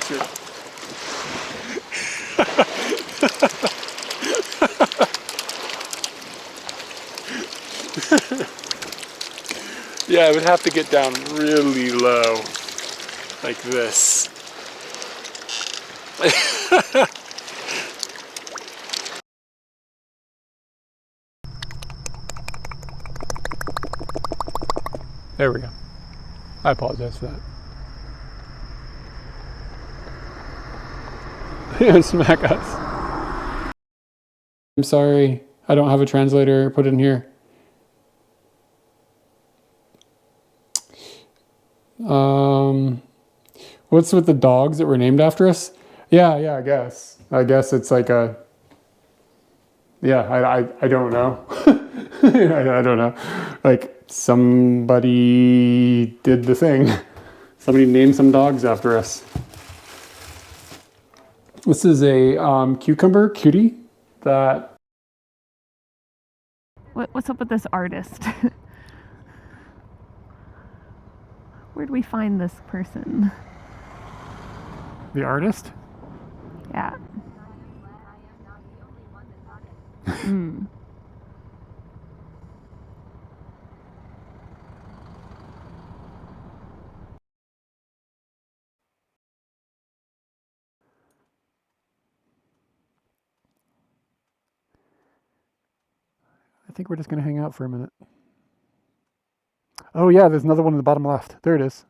bastard. Yeah, I would have to get down really low, like this. There we go. I apologize for that. Smack us. I'm sorry, I don't have a translator put in here. What's with the dogs that were named after us? Yeah, I guess. I guess it's like a... Yeah, I don't know. I don't know. Like, somebody did the thing. Somebody named some dogs after us. This is a cucumber cutie that... What's up with this artist? Where'd we find this person? The artist? Yeah. Mm. I think we're just going to hang out for a minute. Oh yeah, there's another one in the bottom left. There it is.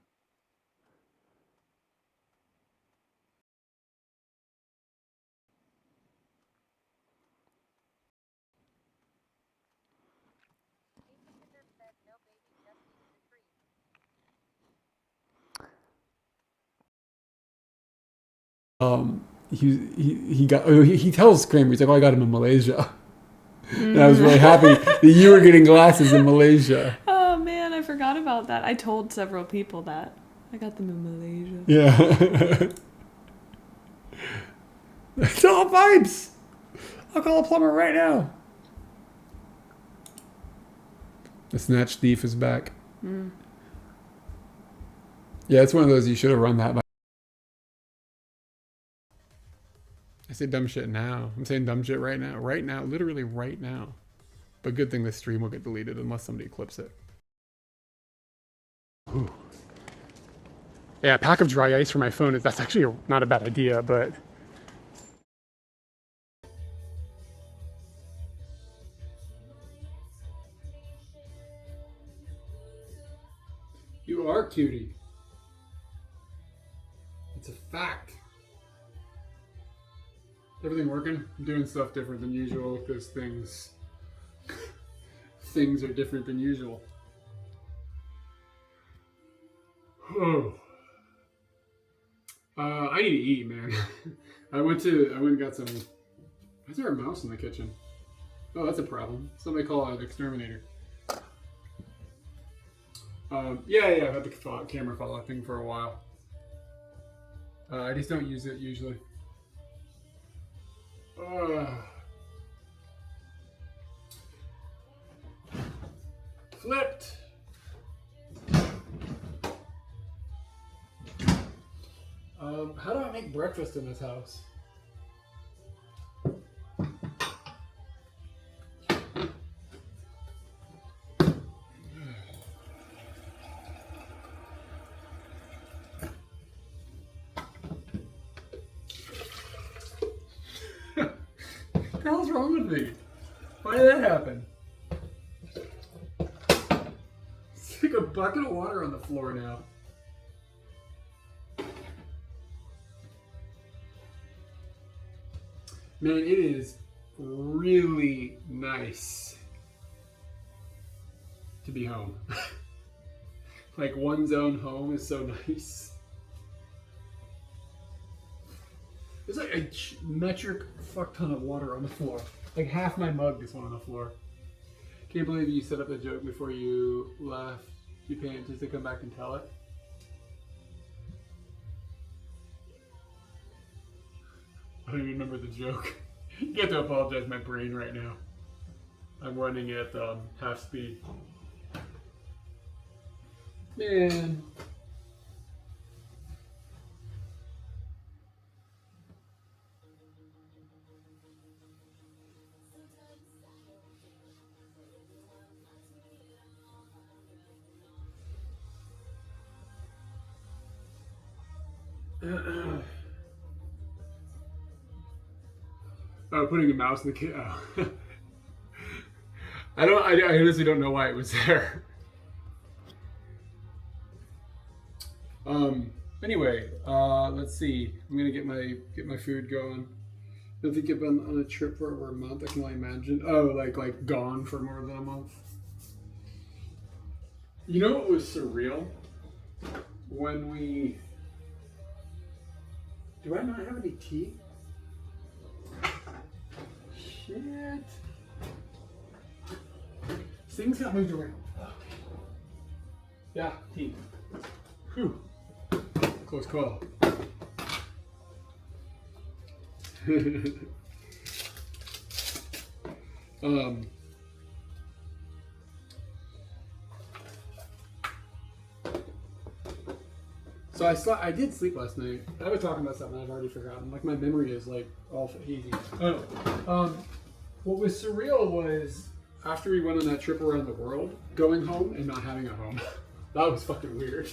He tells Kramer, he's like, oh, I got him in Malaysia. And I was really happy that you were getting glasses in Malaysia. Oh man, I forgot about that. I told several people that. I got them in Malaysia. Yeah. It's all vibes. I'll call a plumber right now. The snatch thief is back. Mm. Yeah, it's one of those you should have run that by. I say dumb shit now. I'm saying dumb shit right now. Right now. Literally right now. But good thing this stream will get deleted unless somebody clips it. Ooh. Yeah, a pack of dry ice for my phone. That's actually not a bad idea, but... You are cutie. It's a fact. Everything working? I'm doing stuff different than usual because things are different than usual. Oh. I need to eat, man. I went and got some... Why is there a mouse in the kitchen? Oh, that's a problem. Somebody call an exterminator. Yeah, I've had the camera follow thing for a while. I just don't use it usually. Flipped. How do I make breakfast in this house? What the hell's wrong with me? Why did that happen? It's like a bucket of water on the floor now. Man, it is really nice to be home. Like one's own home is so nice. There's like a metric fuck ton of water on the floor. Like half my mug just went on the floor. Can't believe you set up the joke before you left Japan just to come back and tell it. I don't even remember the joke. You have to apologize my brain right now. I'm running at half speed. Man. Oh, putting a mouse in the kid. Oh. I honestly don't know why it was there. Anyway, let's see. I'm gonna get my food going. I don't think I've been on a trip for over a month. I can only imagine. Oh, like gone for more than a month. You know what was surreal? When we... Do I not have any tea? Shit. Things got moved around. Yeah, tea. Whew. Close call. So I did sleep last night. I was talking about something I've already forgotten. Like my memory is like all hazy. Oh, what was surreal was after we went on that trip around the world, going home and not having a home. That was fucking weird.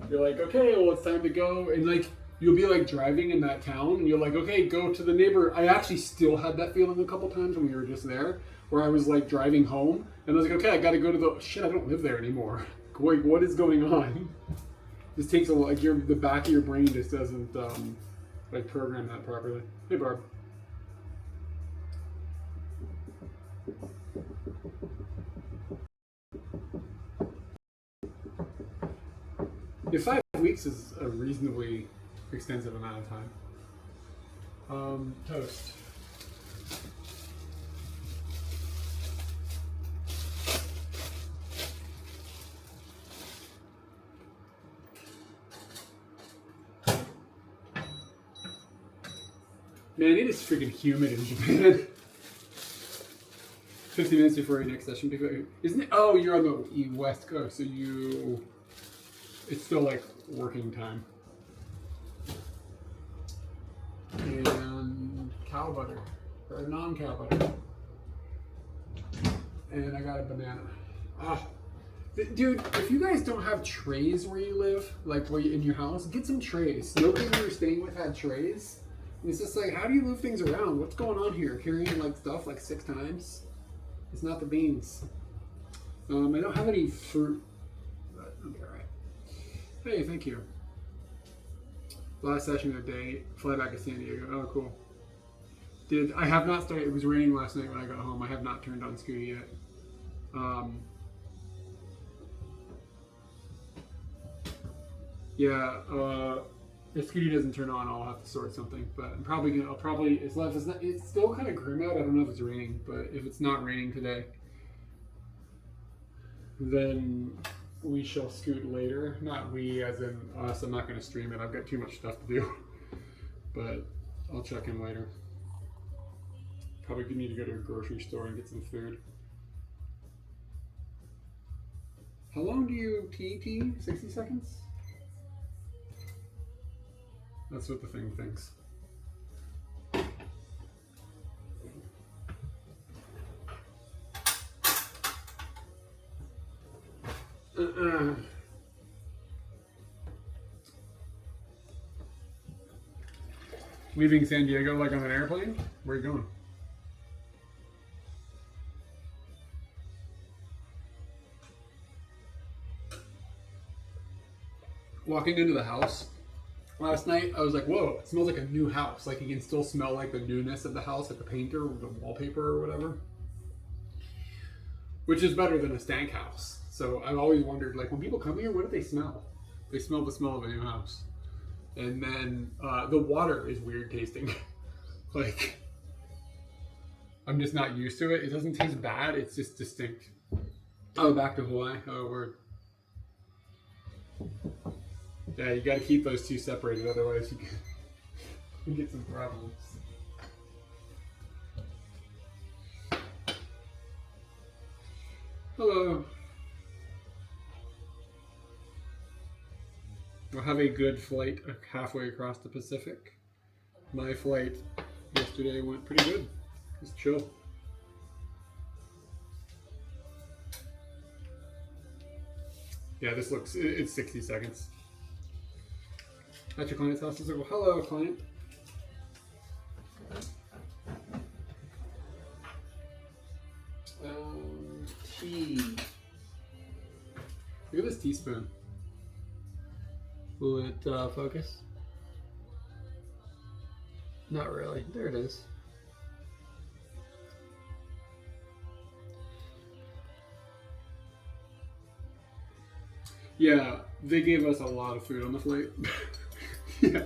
You're like, okay, well it's time to go, and like you'll be like driving in that town, and you're like, okay, go to the neighbor. I actually still had that feeling a couple times when we were just there, where I was like driving home, and I was like, okay, I got to go to the shit. I don't live there anymore. Like, what is going on? This takes a lot. Like the back of your brain just doesn't like program that properly. Hey, Barb. If 5 weeks is a reasonably extensive amount of time. Toast. Man, it is freaking humid in Japan. 50 minutes before your next session. Isn't it? Oh, you're on the West Coast, so you... It's still like working time. And cow butter, or non-cow butter. And I got a banana. Ah, dude, if you guys don't have trays where you live, like where you, in your house, get some trays. Nobody we were staying with had trays. And it's just like, how do you move things around? What's going on here? Carrying like stuff like 6 times? It's not the beans. I don't have any fruit, but I'll be all right. Hey, thank you. Last session of the day, fly back to San Diego. Oh, cool. I have not started, it was raining last night when I got home. I have not turned on Scooty yet. If Scooty doesn't turn on, I'll have to sort something. But it's still kind of grim out. I don't know if it's raining, but if it's not raining today, then we shall scoot later. Not we as in us. I'm not going to stream it. I've got too much stuff to do. But I'll check in later. Probably need to go to a grocery store and get some food. How long do you TT? 60 seconds? That's what the thing thinks. Leaving San Diego like on an airplane? Where are you going? Walking into the house last night, I was like, whoa, it smells like a new house. Like you can still smell like the newness of the house, like the painter or the wallpaper or whatever. Which is better than a stank house. So I've always wondered, like when people come here, what do they smell? They smell the smell of a new house. And then the water is weird tasting. Like, I'm just not used to it. It doesn't taste bad, it's just distinct. Oh, back to Hawaii? Oh, word. Yeah, you gotta keep those two separated, otherwise you can get some problems. Hello. We'll have a good flight halfway across the Pacific. My flight yesterday went pretty good. Just chill. Yeah, this looks, it's 60 seconds. at your client's house. It's like, well, hello, client. Tea. Look at this teaspoon. Will it focus? Not really. There it is. Yeah, they gave us a lot of food on the flight. Yeah.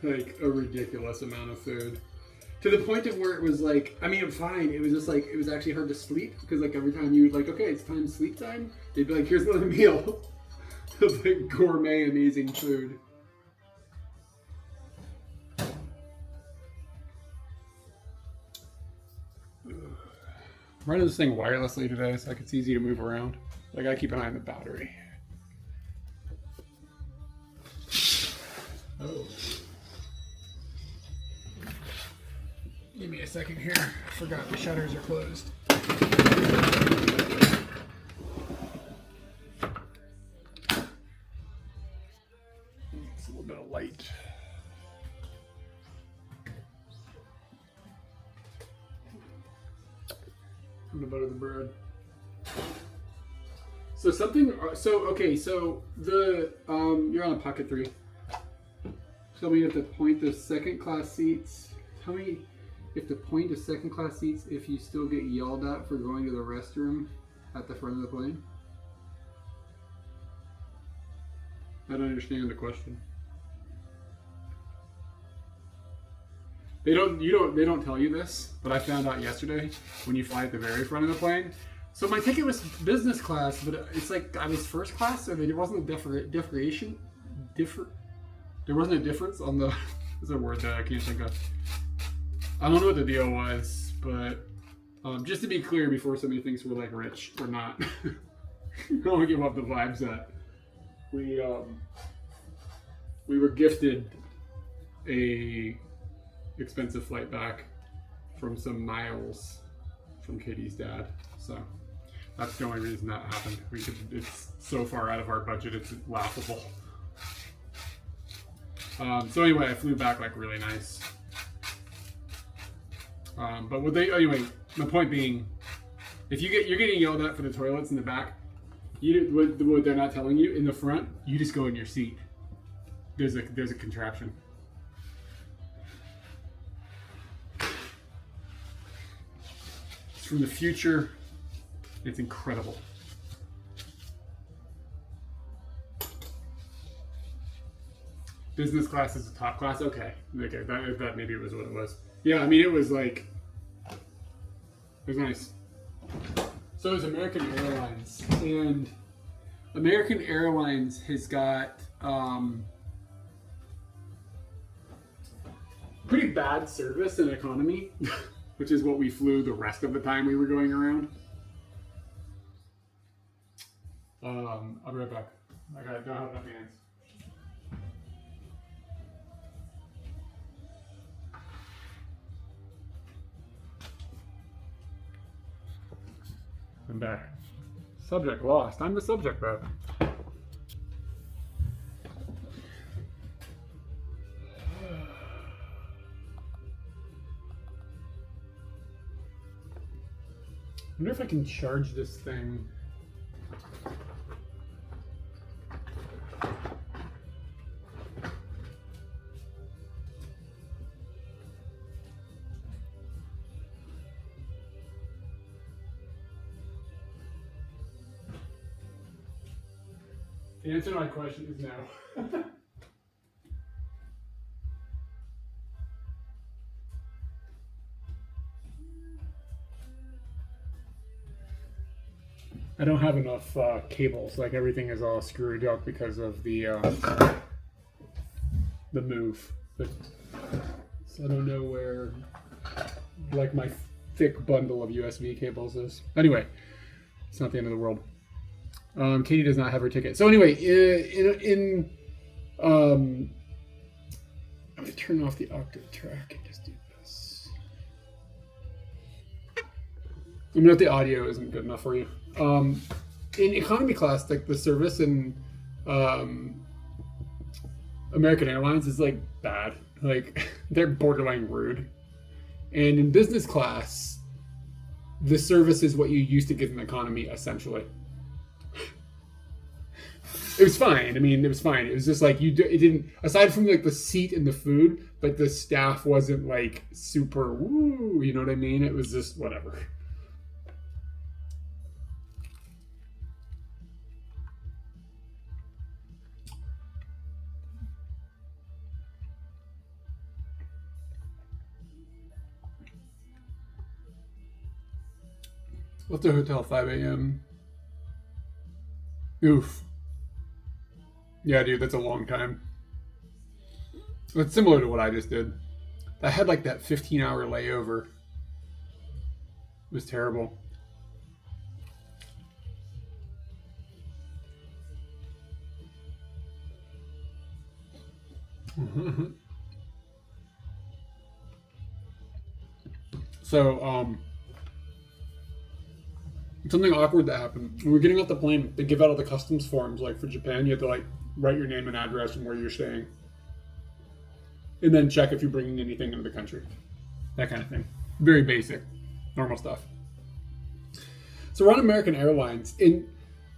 Like a ridiculous amount of food. To the point of where it was like, I mean, fine. It was just like, it was actually hard to sleep because like every time you would like, okay, it's time sleep time. They'd be like, here's another meal of like gourmet, amazing food. I'm running this thing wirelessly today, so like it's easy to move around. I gotta keep an eye on the battery. Oh. Give me a second here. I forgot the shutters are closed. It's a little bit of light. I'm gonna butter the bread. So okay, so the you're on a Pocket 3. Tell me you have to point the second class seats. Tell me you have to point to second class seats if you still get yelled at for going to the restroom at the front of the plane. I don't understand the question. They don't tell you this, but I found out yesterday when you fly at the very front of the plane. So my ticket was business class, but it's like I was first class, so there wasn't a there wasn't a difference on the there's a word that I can't think of. I don't know what the deal was, but just to be clear before somebody thinks we're like rich, we're not. I don't want to give up the vibes that we were gifted a expensive flight back from some miles from Katie's dad. So that's the only reason that happened. It's so far out of our budget, it's laughable. So anyway, I flew back like really nice. But anyway, my point being, if you're getting yelled at for the toilets in the back, what they're not telling you in the front, you just go in your seat. There's a contraption. It's from the future. It's incredible. Business class is a top class. Okay, that maybe was what it was. Yeah, I mean it was like, it was nice. So it was American Airlines, and American Airlines has got pretty bad service and economy, which is what we flew the rest of the time we were going around. I'll be right back. I don't have enough hands. I'm back. Subject lost. I'm the subject though. I wonder if I can charge this thing. The answer to my question is no. I don't have enough cables. Like everything is all screwed up because of the move. But, so I don't know where like my thick bundle of USB cables is. Anyway, it's not the end of the world. Katie does not have her ticket. So anyway, I'm gonna turn off the octave track and just do this. I mean, if the audio isn't good enough for you. In economy class, like the service and American Airlines is like bad. Like they're borderline rude. And in business class, the service is what you used to get in economy, essentially. It was fine. I mean, it was fine. It was just like it didn't, aside from like the seat and the food, but the staff wasn't like super woo. You know what I mean? It was just whatever. Left the hotel 5 a.m. Oof. Yeah, dude, that's a long time. It's similar to what I just did. I had like that 15-hour layover. It was terrible. So, something awkward that happened. When we were getting off the plane, they give out all the customs forms. Like for Japan, you have to like write your name and address and where you're staying. And then check if you're bringing anything into the country. That kind of thing. Very basic, normal stuff. So we're on American Airlines. And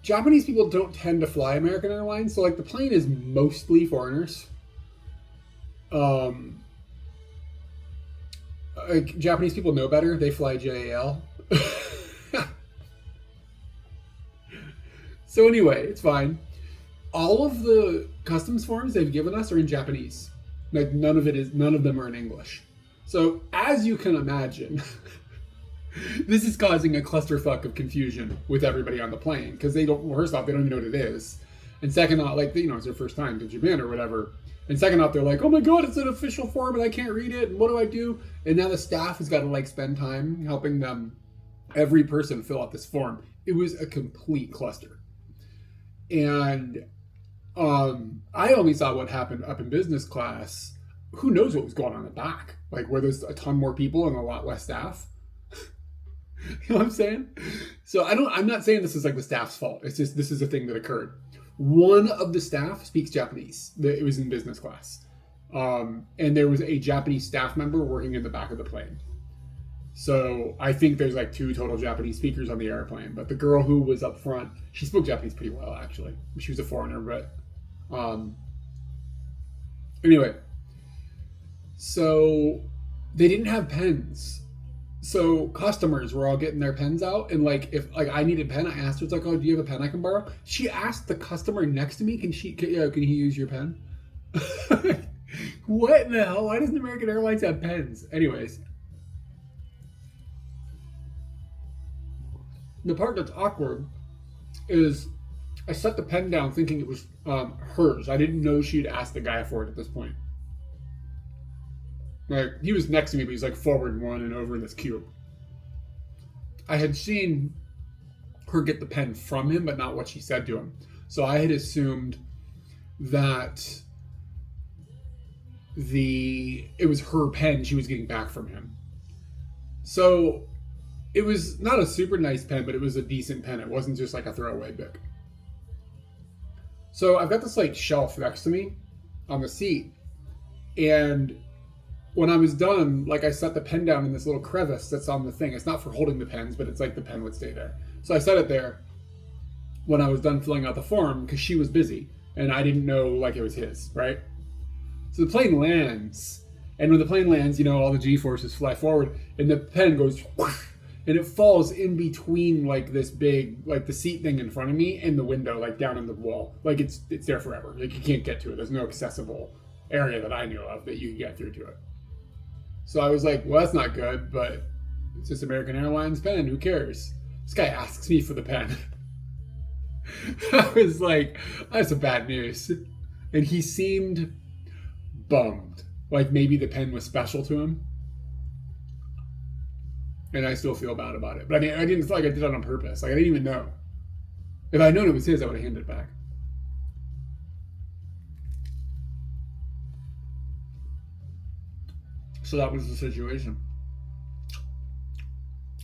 Japanese people don't tend to fly American Airlines. So like the plane is mostly foreigners. Like Japanese people know better. They fly JAL. So anyway, it's fine. All of the customs forms they've given us are in Japanese. Like none of them are in English. So as you can imagine, this is causing a clusterfuck of confusion with everybody on the plane because first off, they don't even know what it is. And second off, like, it's their first time to Japan or whatever. And second off, they're like, oh my God, it's an official form and I can't read it. And what do I do? And now the staff has got to like spend time helping them, every person fill out this form. It was a complete cluster. And I only saw what happened up in business class. Who knows what was going on in the back? Like where there's a ton more people and a lot less staff. You know what I'm saying? So I'm not saying this is like the staff's fault. It's just, this is a thing that occurred. One of the staff speaks Japanese. It was in business class. And there was a Japanese staff member working in the back of the plane. So I think there's like 2 total Japanese speakers on the airplane. But the girl who was up front, she spoke Japanese pretty well, actually. She was a foreigner, but anyway. So they didn't have pens. So customers were all getting their pens out, and like if like I needed a pen, I asked her, it's like, oh, do you have a pen I can borrow? She asked the customer next to me, can he use your pen? What in the hell? Why doesn't American Airlines have pens? Anyways. The part that's awkward is I set the pen down thinking it was hers. I didn't know she'd asked the guy for it at this point. Like, he was next to me, but he's like forward one and over in this cube. I had seen her get the pen from him, but not what she said to him. So I had assumed that it was her pen she was getting back from him. So it was not a super nice pen, but it was a decent pen. It wasn't just like a throwaway Bic. So I've got this like shelf next to me on the seat, and when I was done, like I set the pen down in this little crevice that's on the thing. It's not for holding the pens, but it's like the pen would stay there. So I set it there when I was done filling out the form because she was busy and I didn't know like it was his, right? So the plane lands, and when the plane lands, all the G-forces fly forward and the pen goes whoosh, and it falls in between like this big, like the seat thing in front of me and the window, like down in the wall. Like it's there forever. Like you can't get to it. There's no accessible area that I knew of that you can get through to it. So I was like, well, that's not good, but it's just American Airlines pen. Who cares? This guy asks me for the pen. I was like, that's some bad news. And he seemed bummed. Like maybe the pen was special to him. And I still feel bad about it. But I mean, I didn't feel like I did it on purpose. Like I didn't even know. If I'd known it was his, I would have handed it back. So that was the situation.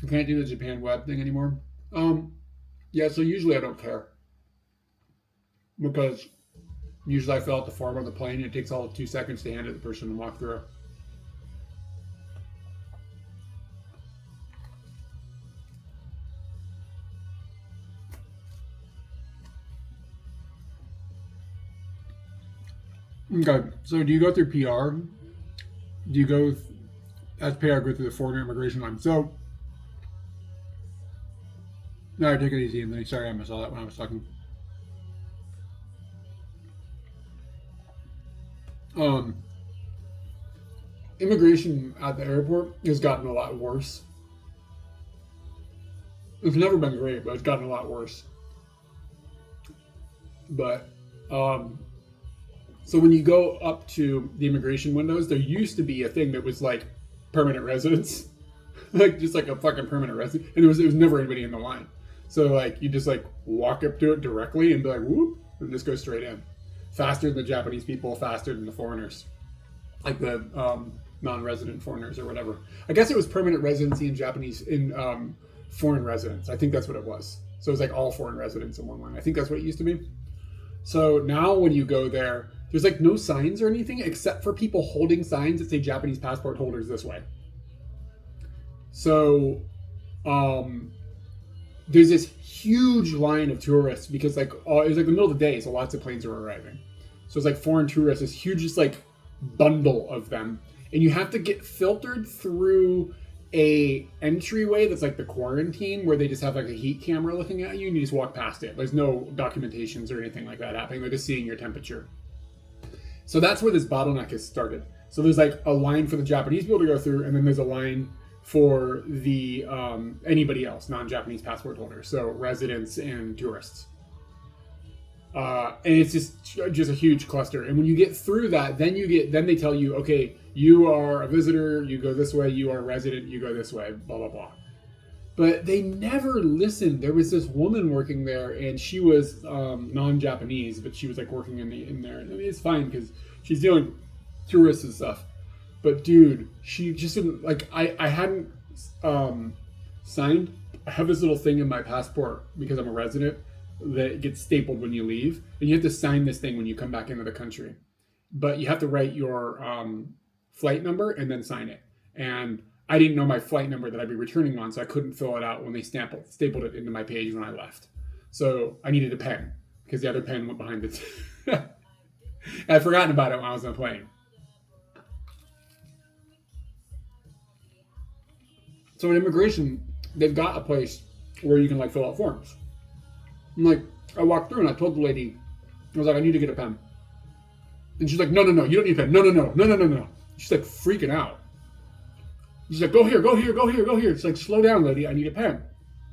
I can't do the Japan web thing anymore. Yeah, so usually I don't care. Because Usually I fill out the form on the plane. And it takes all of 2 seconds to hand it to the person and walk through. Okay, so do you go through PR? Do you go, as PR, go through the foreign immigration line? So, no, take it easy, Anthony. Sorry, I missed all that when I was talking. Immigration at the airport has gotten a lot worse. It's never been great, but it's gotten a lot worse. But, so when you go up to the immigration windows, there used to be a thing that was like permanent residence, like just like a fucking permanent resident, and it was never anybody in the line. So like you just like walk up to it directly and be like whoop, and just go straight in, faster than the Japanese people, faster than the foreigners, like the non-resident foreigners or whatever. I guess it was permanent residency in Japanese in foreign residents. I think that's what it was. So it was like all foreign residents in one line. I think that's what it used to be. So now when you go there, there's like no signs or anything except for people holding signs that say Japanese passport holders this way. So there's this huge line of tourists because like it was like the middle of the day, so lots of planes are arriving. So it's like foreign tourists, this huge just like bundle of them. And you have to get filtered through a entryway that's like the quarantine where they just have like a heat camera looking at you and you just walk past it. There's no documentations or anything like that happening. They're just seeing your temperature. So that's where this bottleneck has started. So there's like a line for the Japanese people to go through, and then there's a line for the anybody else, non-Japanese passport holders, so residents and tourists. And it's just a huge cluster. And when you get through that, then they tell you, okay, you are a visitor, you go this way, you are a resident, you go this way, blah, blah, blah. But they never listened. There was this woman working there, and she was non-Japanese, but she was like working in there. And I mean, it's fine because she's dealing with tourists and stuff. But dude, she just didn't, like, I hadn't signed. I have this little thing in my passport because I'm a resident that gets stapled when you leave, and you have to sign this thing when you come back into the country. But you have to write your flight number and then sign it. And I didn't know my flight number that I'd be returning on, so I couldn't fill it out when they stapled it into my page when I left. So I needed a pen because the other pen went behind it. I'd forgotten about it when I was on the plane. So in immigration, they've got a place where you can like fill out forms. I'm like, I walked through and I told the lady, I was like, I need to get a pen. And she's like, no, you don't need a pen. No. She's like freaking out. She's like, go here. It's like, slow down, lady. I need a pen.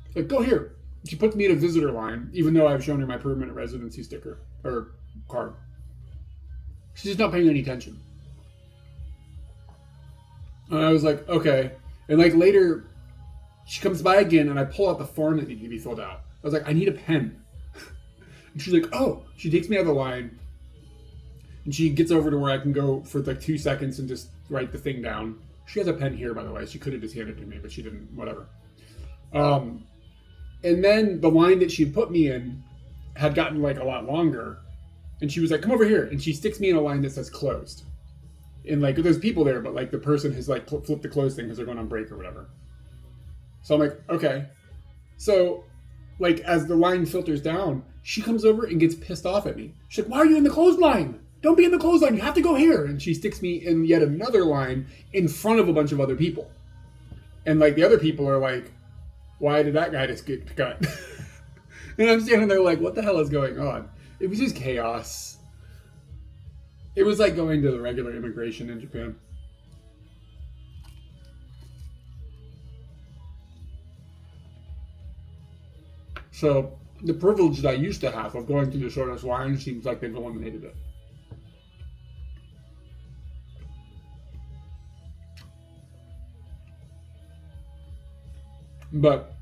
It's like, go here. She puts me in a visitor line, even though I've shown her my permanent residency sticker or card. She's just not paying any attention. And I was like, okay. And like later, she comes by again and I pull out the form that needed to be filled out. I was like, I need a pen. And she's like, oh. She takes me out of the line and she gets over to where I can go for like 2 seconds and just write the thing down. She has a pen here, by the way. She could have just handed it to me, but she didn't, whatever. And then the line that she'd put me in had gotten like a lot longer. And she was like, come over here. And she sticks me in a line that says closed. And like, there's people there, but like the person has like flipped the closed thing because they're going on break or whatever. So I'm like, okay. So like as the line filters down, she comes over and gets pissed off at me. She's like, why are you in the closed line? Don't be in the closed line. You have to go here. And she sticks me in yet another line in front of a bunch of other people. And like the other people are like, why did that guy just get cut? And I'm standing there like, what the hell is going on? It was just chaos. It was like going to the regular immigration in Japan. So the privilege that I used to have of going through the shortest line seems like they've eliminated it. But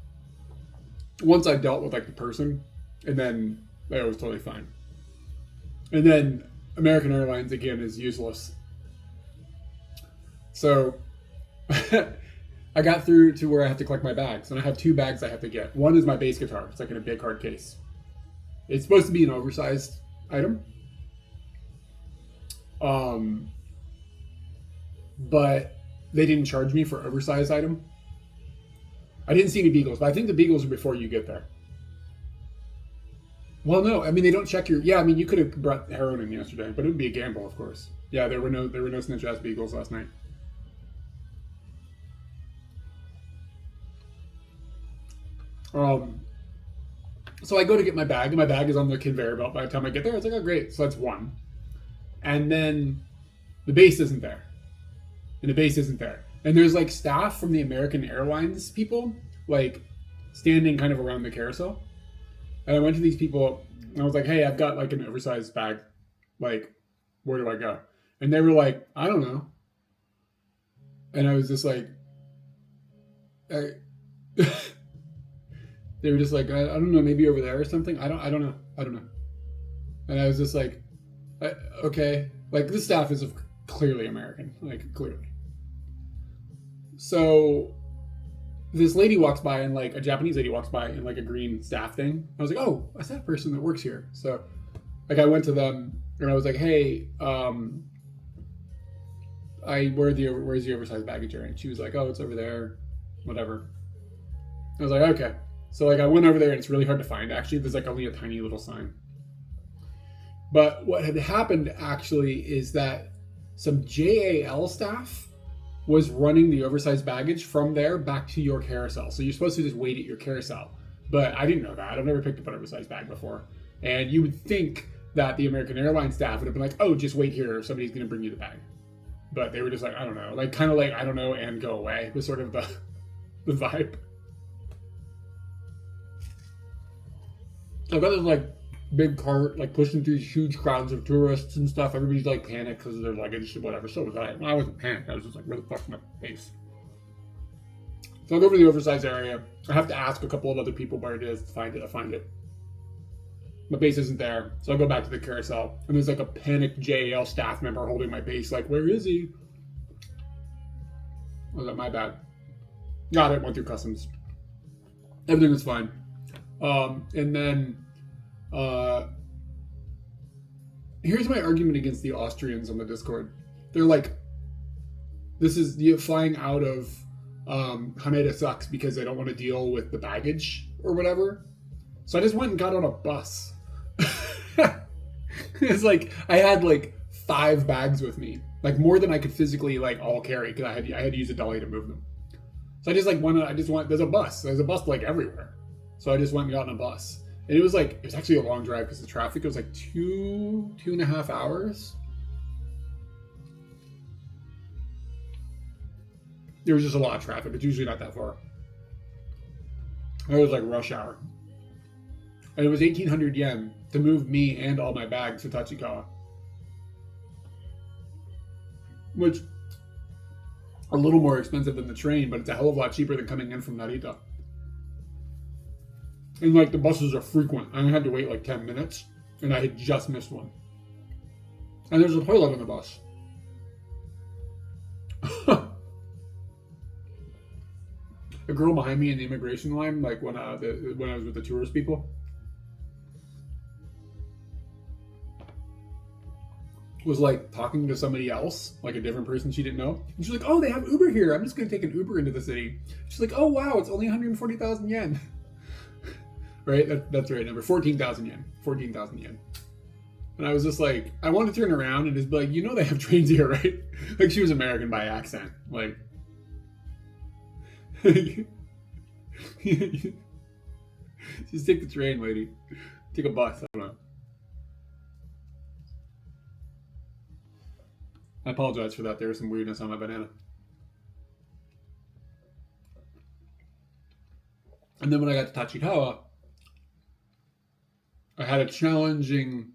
once I dealt with like the person, and then that was totally fine. And then American Airlines again is useless. So I got through to where I have to collect my bags, and I have 2 bags I have to get. One is my bass guitar. It's like in a big hard case. It's supposed to be an oversized item. But they didn't charge me for oversized item. I didn't see any Beagles, but I think the Beagles are before you get there. Well, no, I mean they don't check your. Yeah, I mean you could have brought heroin in yesterday, but it would be a gamble, of course. Yeah, there were no snitch ass Beagles last night. So I go to get my bag, and my bag is on the conveyor belt. By the time I get there, it's like, oh great, so that's one. And then the base isn't there, and the base isn't there, and there's like staff from the American Airlines people like standing kind of around the carousel. And I went to these people and I was like, hey, I've got like an oversized bag. Like, where do I go? And they were like, I don't know. And I was just like, they were just like, I don't know, maybe over there or something. I don't know. And I was just like, okay. Like, this staff is clearly American, like clearly. So this lady walks by, and like a Japanese lady walks by in like a green staff thing. I was like, oh, that's that person that works here. So like I went to them and I was like, hey, where's the oversized baggage area? And she was like, oh, it's over there, whatever. I was like, okay. So like I went over there, and it's really hard to find. Actually, there's like only a tiny little sign. But what had happened actually is that some JAL staff was running the oversized baggage from there back to your carousel. So you're supposed to just wait at your carousel. But I didn't know that. I've never picked up an oversized bag before. And you would think that the American Airlines staff would have been like, oh, just wait here, somebody's going to bring you the bag. But they were just like, I don't know. Like, kind of like, I don't know, and go away was sort of the vibe. So I've got this, like, big cart, like, pushing through huge crowds of tourists and stuff. Everybody's, like, panicked because of their luggage and whatever. So was I. Well, I wasn't panicked. I was just like, where the fuck's my base? So I go over to the oversized area. I have to ask a couple of other people where it is to find it. I find it. My base isn't there. So I go back to the carousel. And there's, like, a panicked JAL staff member holding my base. Like, where is he? I was like, my bad. Got it. Went through customs. Everything was fine. And then... here's my argument against the Austrians on the Discord. They're like, this is you flying out of Haneda sucks because they don't want to deal with the baggage or whatever. So I just went and got on a bus. It's like I had like 5 bags with me, like more than I could physically like all carry because I had to use a dolly to move them. So I just like there's a bus like everywhere. So I just went and got on a bus. And it was actually a long drive because the traffic was like 2.5 hours. There was just a lot of traffic. It's usually not that far. It was like rush hour. And it was 1,800 yen to move me and all my bags to Tachikawa. Which, a little more expensive than the train, but it's a hell of a lot cheaper than coming in from Narita. And like the buses are frequent. I had to wait like 10 minutes and I had just missed one. And there's a toilet on the bus. The girl behind me in the immigration line, like when I was with the tourist people, was like talking to somebody else, like a different person she didn't know. And she's like, oh, they have Uber here. I'm just going to take an Uber into the city. She's like, oh, wow, it's only 140,000 yen. Right? That's the right number. 14,000 yen. 14,000 yen. And I was just like, I wanted to turn around and just be like, you know they have trains here, right? Like she was American by accent. Like, just take the train, lady. Take a bus. I don't know. I apologize for that. There was some weirdness on my banana. And then when I got to Tachikawa, I had a challenging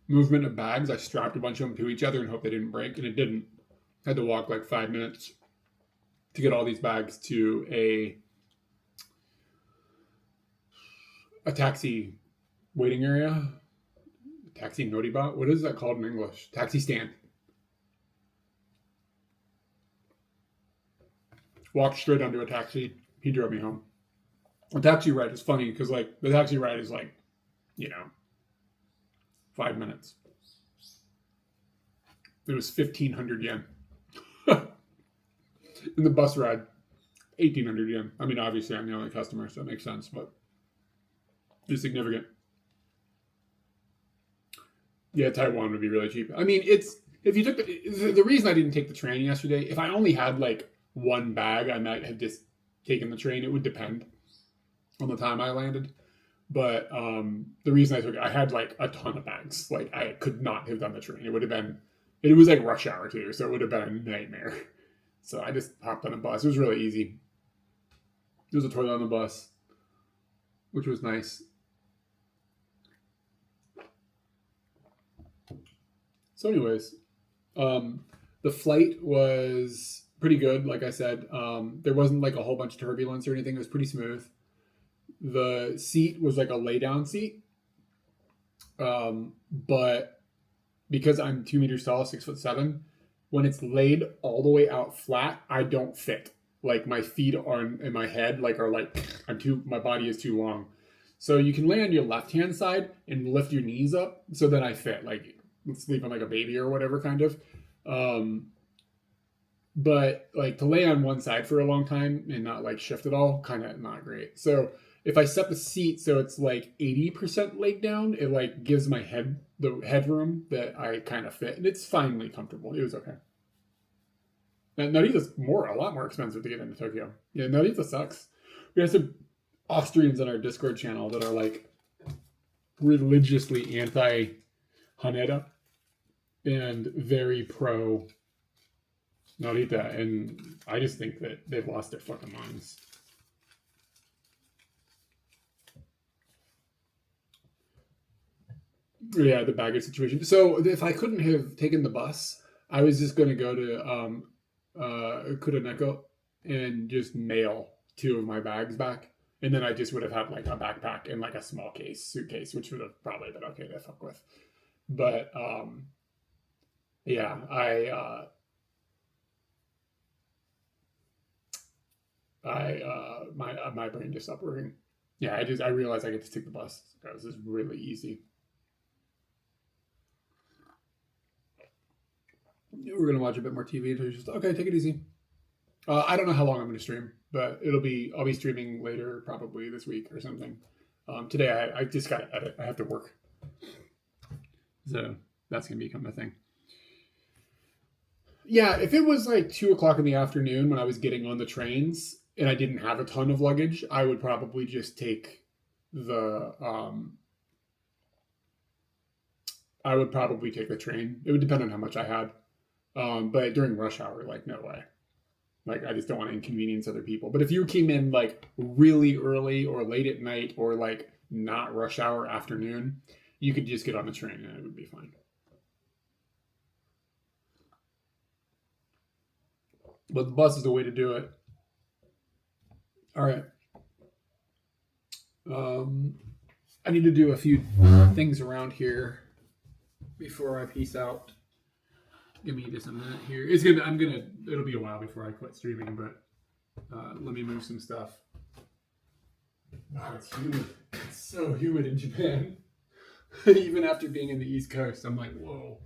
movement of bags. I strapped a bunch of them to each other and hoped they didn't break, and it didn't. I had to walk like 5 minutes to get all these bags to a taxi waiting area. Taxi Noriba? What is that called in English? Taxi stand. Walked straight onto a taxi. He drove me home. A taxi ride is funny because like the taxi ride is like, 5 minutes. It was 1,500 yen. In the bus ride, 1,800 yen. I mean, obviously, I'm the only customer, so it makes sense, but it's significant. Yeah, Taiwan would be really cheap. I mean, it's if you took the reason I didn't take the train yesterday. If I only had like one bag, I might have just taken the train. It would depend on the time I landed. But the reason I took it, I had like a ton of bags. Like I could not have done the train. It would have been. It was like rush hour too, so it would have been a nightmare. So I just hopped on a bus. It was really easy. There was a toilet on the bus, which was nice. So, anyways, the flight was pretty good. Like I said, there wasn't like a whole bunch of turbulence or anything. It was pretty smooth. The seat was like a lay down seat, but because I'm 2 meters tall, 6'7", when it's laid all the way out flat, I don't fit. Like my feet are in my head, like are like my body is too long. So you can lay on your left hand side and lift your knees up, so then I fit. Like sleep on like a baby or whatever, kind of. But like to lay on one side for a long time and not like shift at all, kind of not great. So if I set the seat so it's like 80% laid down, it like gives my head the headroom that I kind of fit, and it's finally comfortable. It was okay. And Narita's a lot more expensive to get into Tokyo. Yeah, Narita sucks. We have some Austrians on our Discord channel that are like religiously anti Haneda and very pro Narita, and I just think that they've lost their fucking minds. Yeah, the baggage situation. So if I couldn't have taken the bus, I was just going to go to Kuroneko and just mail 2 of my bags back. And then I just would have had like a backpack and like a small suitcase, which would have probably been okay to fuck with. But yeah, my brain just stopped working. Yeah, I realized I get to take the bus. This is really easy. We're gonna watch a bit more TV until you're just okay. Take it easy. I don't know how long I'm gonna stream, but I'll be streaming later, probably this week or something. Today I just gotta edit. I have to work, so that's gonna become a thing. Yeah, if it was like 2:00 in the afternoon when I was getting on the trains and I didn't have a ton of luggage, I would probably just take the train. It would depend on how much I had. But during rush hour, like no way. Like I just don't want to inconvenience other people. But if you came in like really early or late at night or like not rush hour afternoon, you could just get on the train and it would be fine. But the bus is the way to do it. All right. I need to do a few things around here before I peace out. Give me just a minute here. It'll be a while before I quit streaming, but let me move some stuff. Wow, it's humid. It's so humid in Japan. Even after being in the East Coast, I'm like, whoa.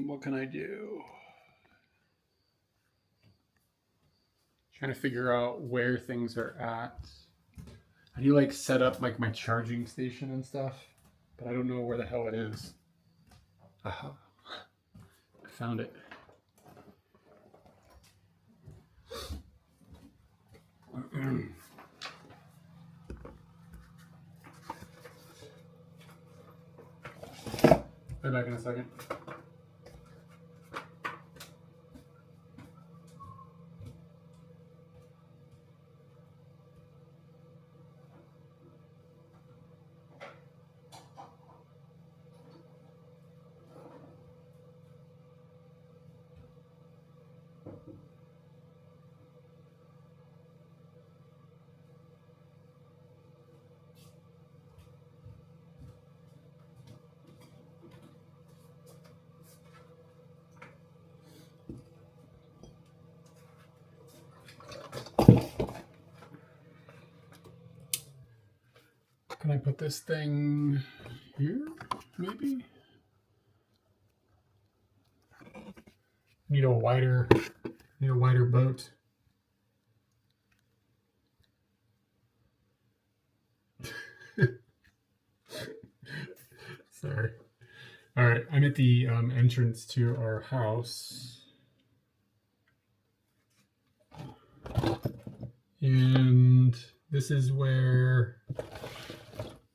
What can I do? Trying to figure out where things are at. I need to like set up like my charging station and stuff, but I don't know where the hell it is. Aha. I found it. Be back in a second. Can I put this thing here? Maybe? Need a wider boat. Sorry. All right, I'm at the entrance to our house. And this is where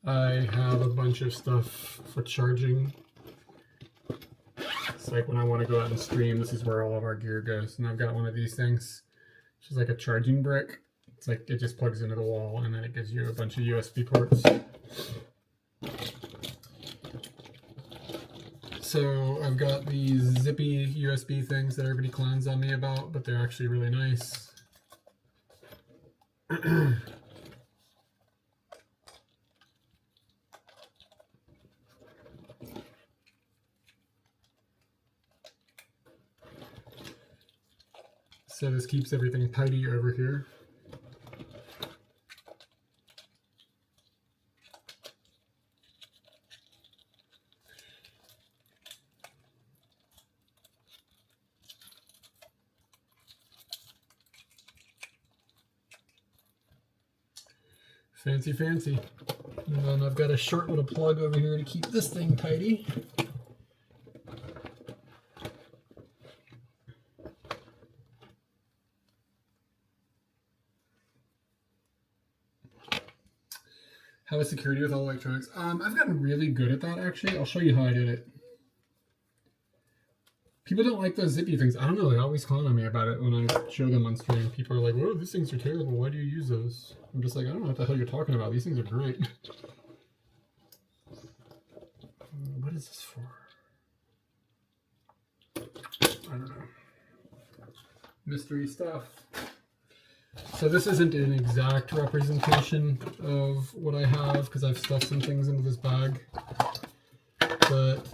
I have a bunch of stuff for charging. It's like when I want to go out and stream, this is where all of our gear goes. And I've got one of these things, which is like a charging brick. It's like it just plugs into the wall and then it gives you a bunch of USB ports. So I've got these zippy USB things that everybody clowns on me about, but they're actually really nice. So this keeps everything tidy over here. Fancy, fancy. And then I've got a short little plug over here to keep this thing tidy. How is security with all electronics? I've gotten really good at that, actually. I'll show you how I did it. People don't like those zippy things. I don't know, they always clown on me about it when I show them on stream. People are like, whoa, these things are terrible. Why do you use those? I'm just like, I don't know what the hell you're talking about. These things are great. What is this for? I don't know. Mystery stuff. So this isn't an exact representation of what I have because I've stuffed some things into this bag. But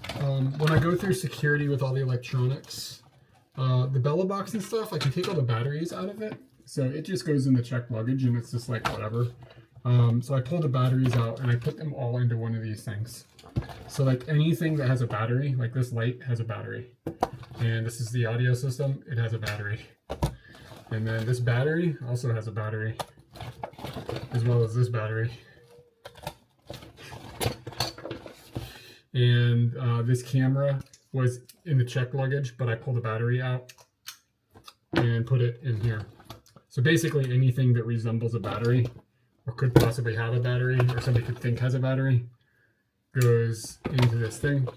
when I go through security with all the electronics, the Bella box and stuff, I can take all the batteries out of it. So it just goes in the checked luggage and it's just like whatever. So I pull the batteries out and I put them all into one of these things. So like anything that has a battery, like this light has a battery. And this is the audio system, it has a battery. And then this battery also has a battery, as well as this battery. And this camera was in the checked luggage, but I pulled the battery out and put it in here. So basically anything that resembles a battery or could possibly have a battery or somebody could think has a battery goes into this thing.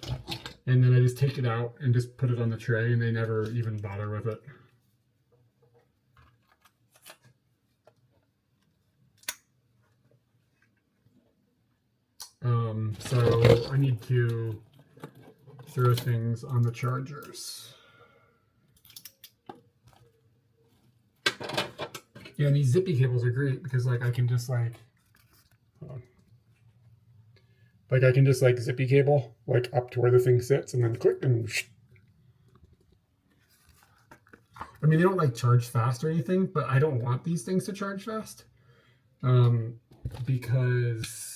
And then I just take it out and just put it on the tray and they never even bother with it. So I need to throw things on the chargers. Yeah, and these zippy cables are great because like I can just like, I can just like zippy cable like up to where the thing sits and then click and I mean, they don't like charge fast or anything, but I don't want these things to charge fast because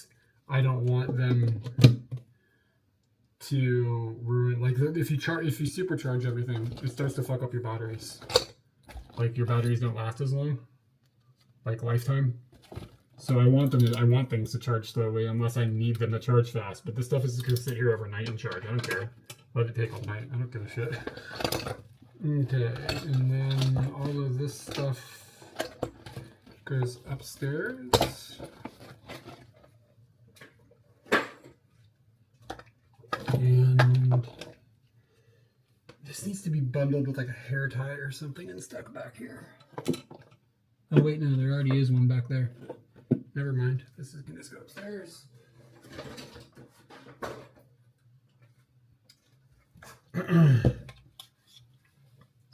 I don't want them to ruin, like if you supercharge everything, it starts to fuck up your batteries. Like your batteries don't last as long, like lifetime. So I want things to charge slowly unless I need them to charge fast. But this stuff is just gonna sit here overnight and charge. I don't care. Let it take all night. I don't give a shit. Okay, and then all of this stuff goes upstairs. And this needs to be bundled with like a hair tie or something and stuck back here. Oh wait, no, there already is one back there. Never mind. This is gonna just go upstairs.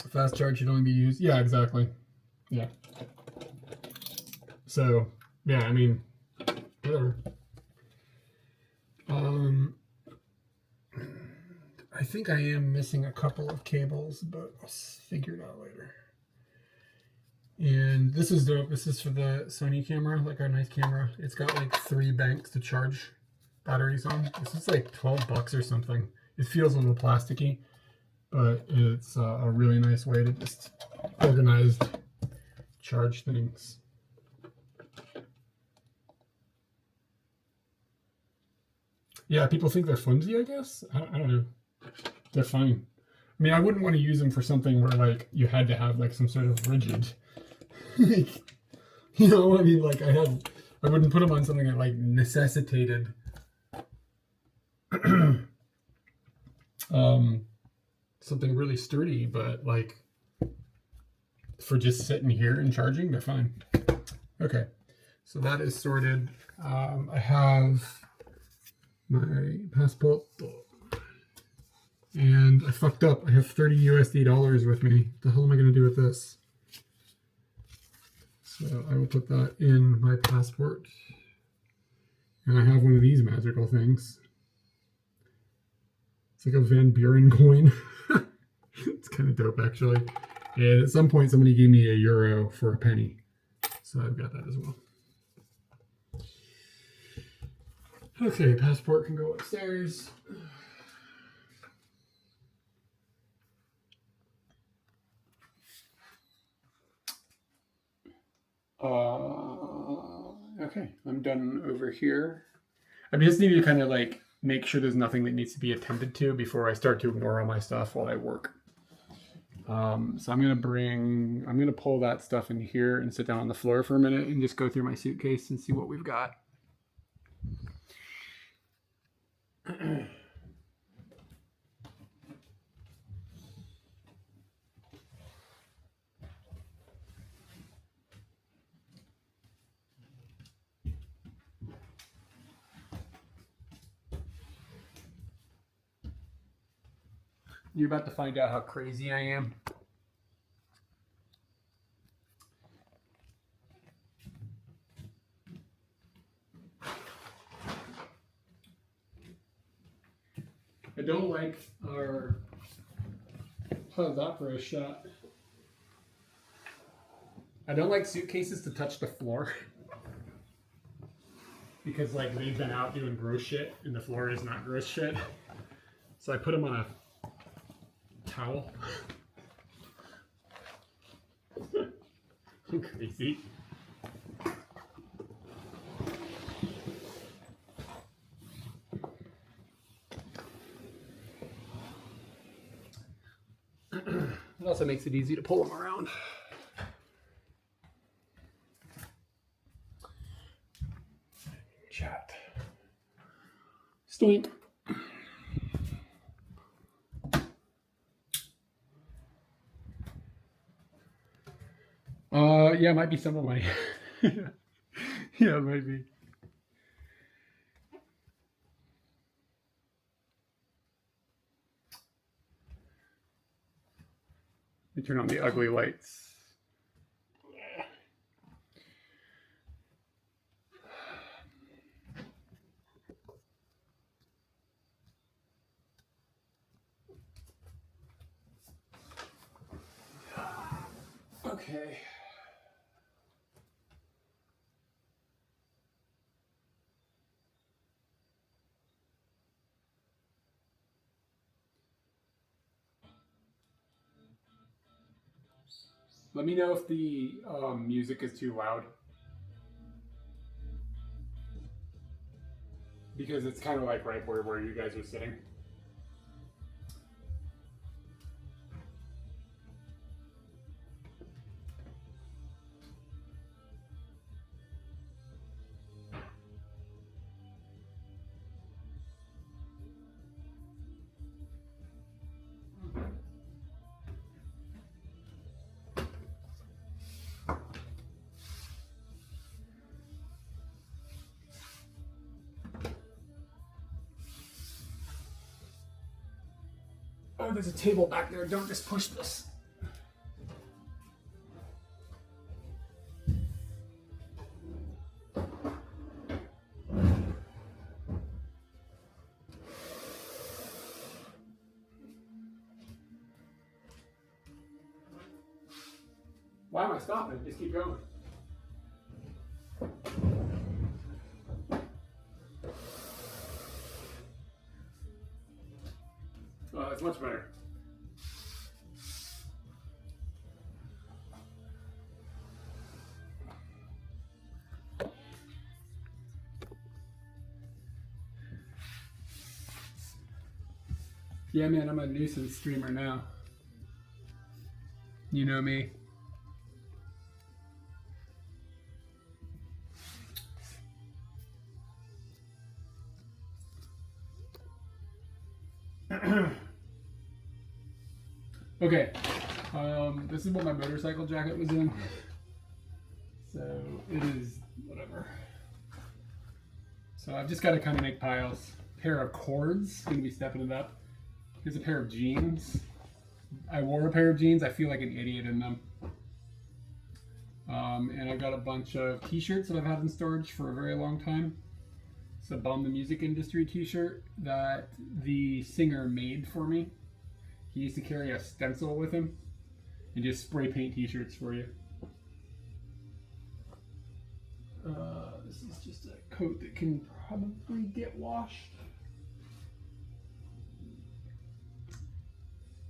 Fast charge should only be used. Yeah, exactly. Yeah. So, yeah, I mean, whatever. I think I am missing a couple of cables, but I'll figure it out later. And this is dope. This is for the Sony camera, like our nice camera. It's got like 3 banks to charge batteries on. This is like $12 or something. It feels a little plasticky, but it's a really nice way to just organized charge things. Yeah, people think they're flimsy, I guess. I don't know. They're fine. I mean, I wouldn't want to use them for something where like you had to have like some sort of rigid, like, you know, I mean, like I wouldn't put them on something that like necessitated something really sturdy, but like for just sitting here and charging, they're fine. Okay, so that is sorted. I have my passport. And I fucked up. I have $30 with me. What the hell am I going to do with this? So I will put that in my passport. And I have one of these magical things. It's like a Van Buren coin. It's kind of dope, actually. And at some point, somebody gave me €1 for a penny. So I've got that as well. Okay, passport can go upstairs. Okay, I'm done over here. I just need to kind of like make sure there's nothing that needs to be attended to before I start to ignore all my stuff while I work. So I'm gonna pull that stuff in here and sit down on the floor for a minute and just go through my suitcase and see what we've got. You're about to find out how crazy I am. I don't like our how's that for a shot? I don't like suitcases to touch the floor because like they've been out doing gross shit and the floor is not gross shit. So I put them on a towel. Crazy. It also makes it easy to pull them around. Chat. Stoink. Yeah, it might be some of my. Yeah, it might be. You turn on the ugly lights. Okay. Let me know if the music is too loud. Because it's kind of like right where you guys are sitting. Oh, there's a table back there. Don't just push this. Why am I stopping? Just keep going. Oh, that's much better. Yeah, man, I'm a nuisance streamer now. You know me. Okay, this is what my motorcycle jacket was in. So it is whatever. So I've just got to kind of make piles. Pair of cords, gonna be stepping it up. Here's a pair of jeans. I wore a pair of jeans. I feel like an idiot in them. And I got a bunch of t-shirts that I've had in storage for a very long time. It's a Bomb the Music Industry t-shirt that the singer made for me. He used to carry a stencil with him and just spray paint t-shirts for you. This is just a coat that can probably get washed.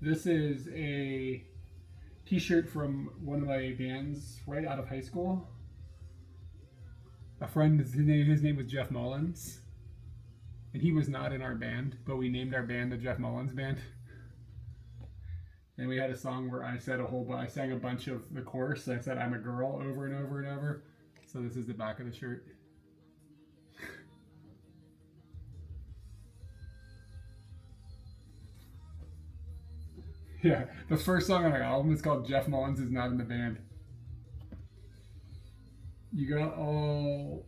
This is a t-shirt from one of my bands right out of high school. A friend, his name was Jeff Mullins. And he was not in our band, but we named our band the Jeff Mullins Band. And we had a song where I sang a bunch of the chorus. I said I'm a girl over and over and over. So this is the back of the shirt. Yeah, the first song on our album is called Jeff Mullins Is Not in the Band. You got all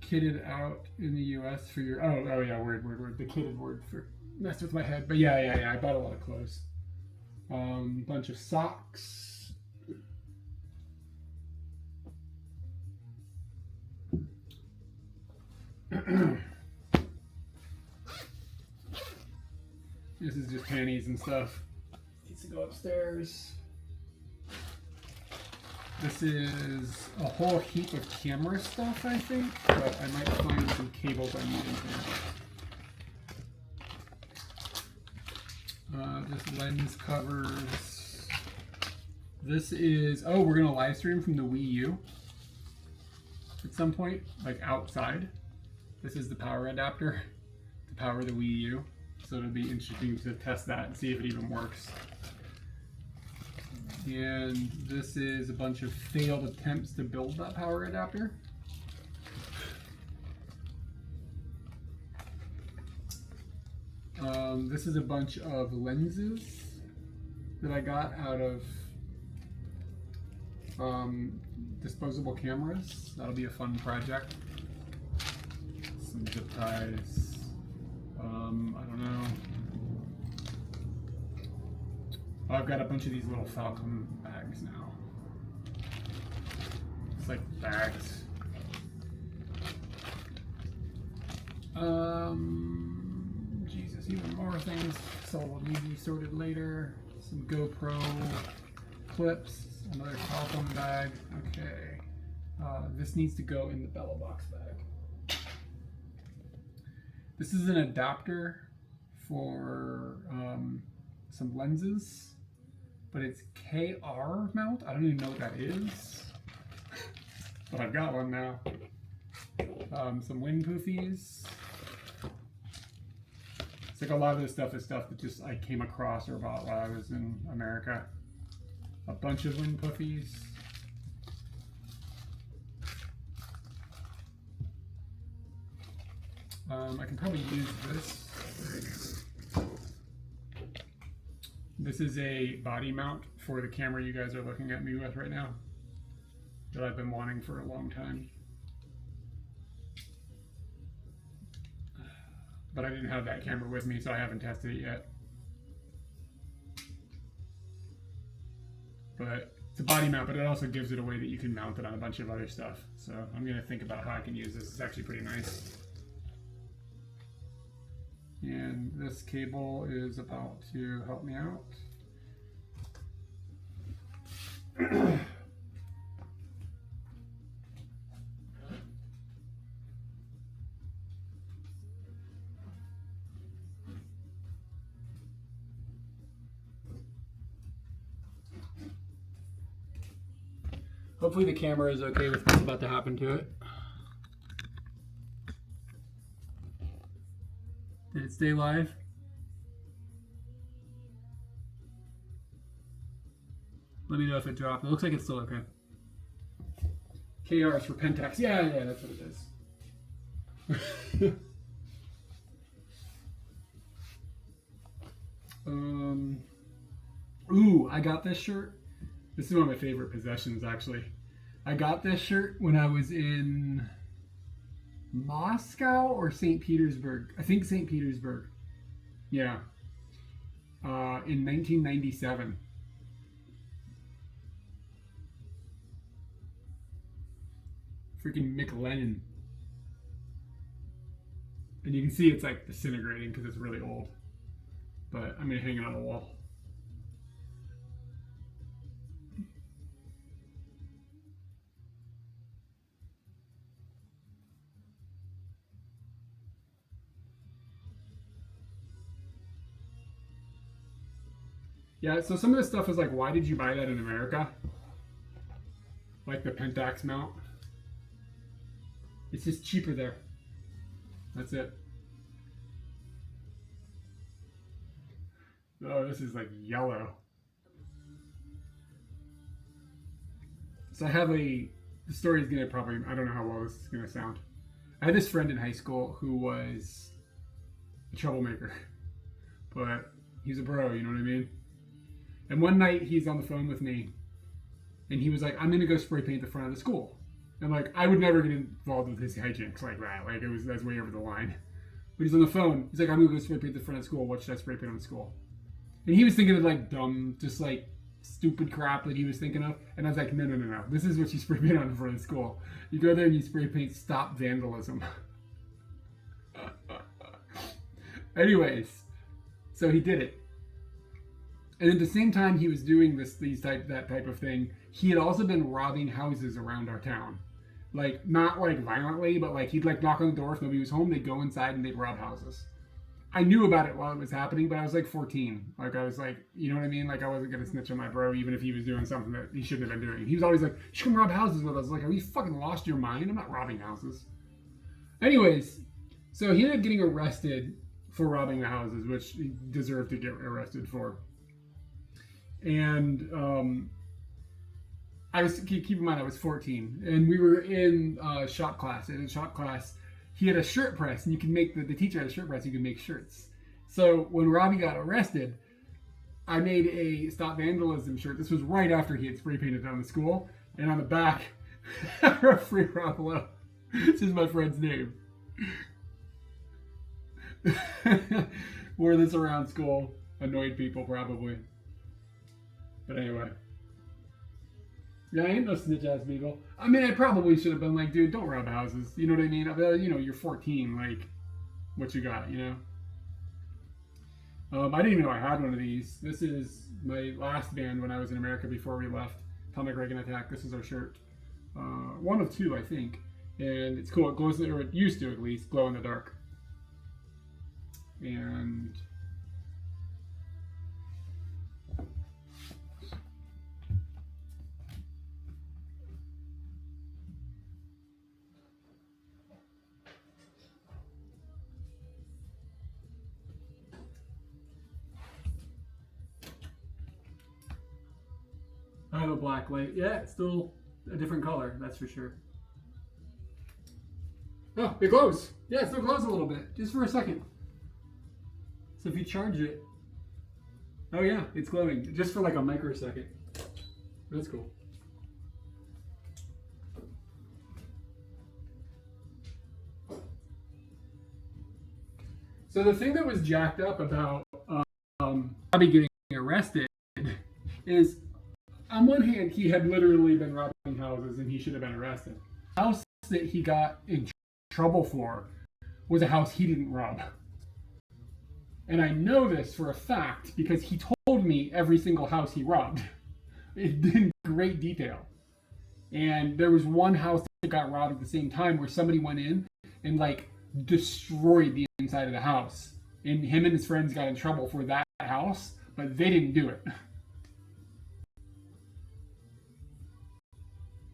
kitted out in the US for your... Oh yeah, word. The kitted word for... Messed with my head. But yeah, I bought a lot of clothes. Bunch of socks. This is just panties and stuff. Needs to go upstairs. This is a whole heap of camera stuff, I think, but I might find some cables I need in here. This lens covers. This is, we're gonna live stream from the Wii U at some point, like outside. This is the power adapter to power the Wii U. So it'll be interesting to test that and see if it even works. And this is a bunch of failed attempts to build that power adapter. This is a bunch of lenses that I got out of disposable cameras. That'll be a fun project. Some zip ties. I don't know. I've got a bunch of these little Falcon bags now. It's like bags. Jesus, even more things. So will need to be sorted later. Some GoPro clips. Another Falcon bag. Okay. This needs to go in the Bella Box bag. This is an adapter for some lenses, but it's KR mount. I don't even know what that is, but I've got one now. Some wind poofies. It's like a lot of this stuff is stuff that just I came across or bought while I was in America. A bunch of wind poofies. I can probably use this. This is a body mount for the camera you guys are looking at me with right now that I've been wanting for a long time. But I didn't have that camera with me, so I haven't tested it yet. But it's a body mount, but it also gives it a way that you can mount it on a bunch of other stuff. So I'm going to think about how I can use this. It's actually pretty nice. And this cable is about to help me out. Hopefully the camera is okay with what's about to happen to it. Did it stay live? Let me know if it dropped. It looks like it's still okay. KR is for Pentax. Yeah, that's what it is. Ooh, I got this shirt. This is one of my favorite possessions, actually. I got this shirt when I was in Moscow or St. Petersburg. I think St. Petersburg. Yeah. In 1997. Freaking McLennan. And you can see it's like disintegrating because it's really old. But I'm going to hang it on the wall. Yeah, so some of this stuff is like, why did you buy that in America? Like the Pentax mount. It's just cheaper there. That's it. Oh, this is like yellow. So I have the story is gonna probably, I don't know how well this is gonna sound. I had this friend in high school who was a troublemaker, but he's a bro, you know what I mean? And one night he's on the phone with me and he was like, I'm gonna go spray paint the front of the school. And like, I would never get involved with his hijinks like that. Like that's way over the line. But he's on the phone. He's like, I'm gonna go spray paint the front of the school. What should I spray paint on the school? And he was thinking of like dumb, just like stupid crap that he was thinking of. And I was like, no. This is what you spray paint on the front of the school. You go there and you spray paint stop vandalism. Anyways, so he did it. And at the same time he was doing that type of thing, he had also been robbing houses around our town. Like, not like violently, but like he'd like knock on the door if nobody was home, they'd go inside and they'd rob houses. I knew about it while it was happening, but I was like 14. Like I was like, you know what I mean? Like I wasn't gonna snitch on my bro even if he was doing something that he shouldn't have been doing. He was always like, you should come rob houses with us. I was like, are you fucking lost your mind? I'm not robbing houses. Anyways, so he ended up getting arrested for robbing the houses, which he deserved to get arrested for. And keep in mind I was 14, and we were in shop class. And in shop class, he had a shirt press, and you can make the teacher had a shirt press. You can make shirts. So when Robbie got arrested, I made a stop vandalism shirt. This was right after he had spray painted on the school, and on the back, I wrote "Free Rob Lowe." This is my friend's name. Wore this around school, annoyed people probably. But anyway. Yeah, I ain't no snitch ass beagle. I mean, I probably should have been like, dude, don't rob houses. You know what I mean? You know, you're 14. Like, what you got, you know? I didn't even know I had one of these. This is my last band when I was in America before we left. Atomic Reagan Attack. This is our shirt. One of two, I think. And it's cool. It glows, or it used to at least, glow in the dark. And I have a black light. Yeah, it's still a different color, that's for sure. Oh, it glows. Yeah, it still glows a little bit, just for a second. So if you charge it, oh yeah, it's glowing, just for like a microsecond. That's cool. So the thing that was jacked up about Bobby getting arrested is, on one hand, he had literally been robbing houses and he should have been arrested. The house that he got in trouble for was a house he didn't rob. And I know this for a fact because he told me every single house he robbed. in great detail. And there was one house that got robbed at the same time where somebody went in and like destroyed the inside of the house. And him and his friends got in trouble for that house, but they didn't do it.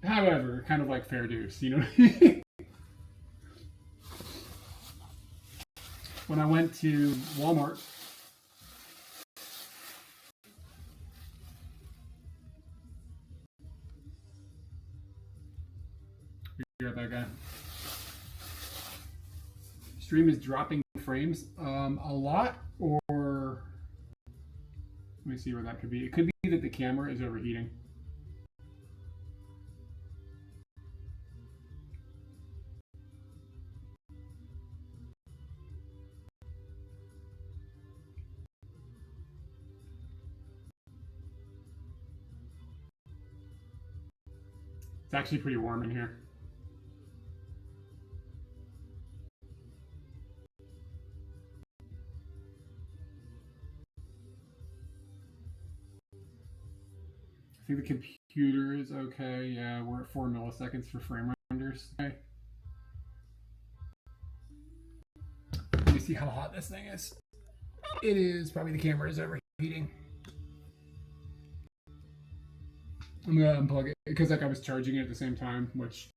However, kind of like fair dues, you know what I mean? When I went to Walmart, you got that guy. Stream is dropping frames a lot, or let me see where that could be. It could be that the camera is overheating. It's actually pretty warm in here. I think the computer is okay. Yeah, we're at 4 milliseconds for frame renders. Okay. Let me see how hot this thing is. It is probably the camera is overheating. I'm gonna unplug it because like I was charging it at the same time, which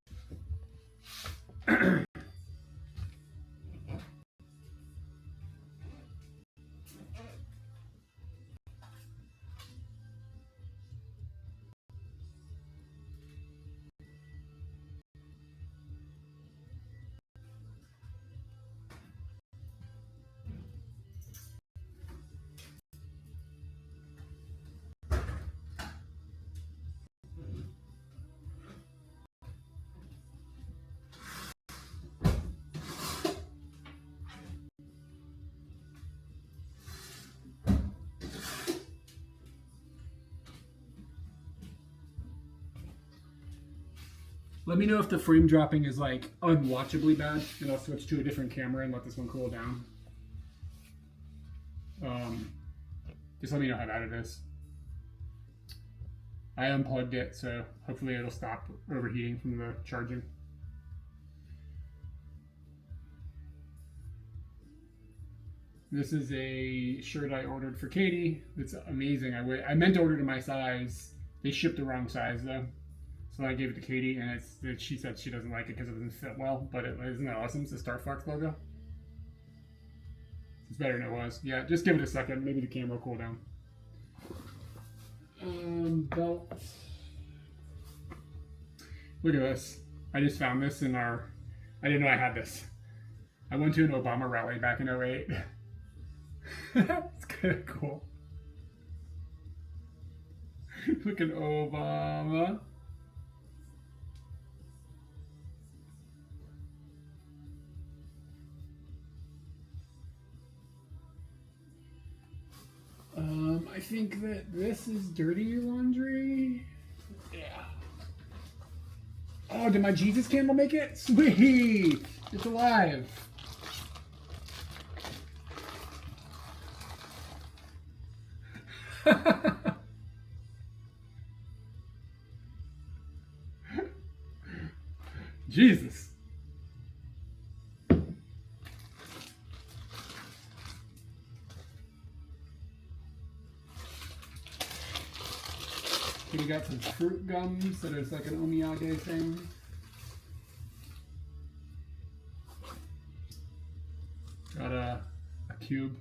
let me know if the frame dropping is like unwatchably bad, and I'll switch to a different camera and let this one cool down. Just let me know how bad it is. I unplugged it, so hopefully it'll stop overheating from the charging. This is a shirt I ordered for Katie. It's amazing. I meant to order to my size. They shipped the wrong size though. So I gave it to Katie, and she said she doesn't like it because it doesn't fit well, but isn't that awesome? It's the Star Fox logo. It's better than it was. Yeah, just give it a second. Maybe the camera will cool down. Belt. Look at this. I just found this in I didn't know I had this. I went to an Obama rally back in 08. It's kind of cool. Look at Obama. I think that this is dirty laundry. Yeah. Oh, did my Jesus candle make it? Sweet! It's alive. Jesus. We got some fruit gums that is like an omiyage thing. Got a cube.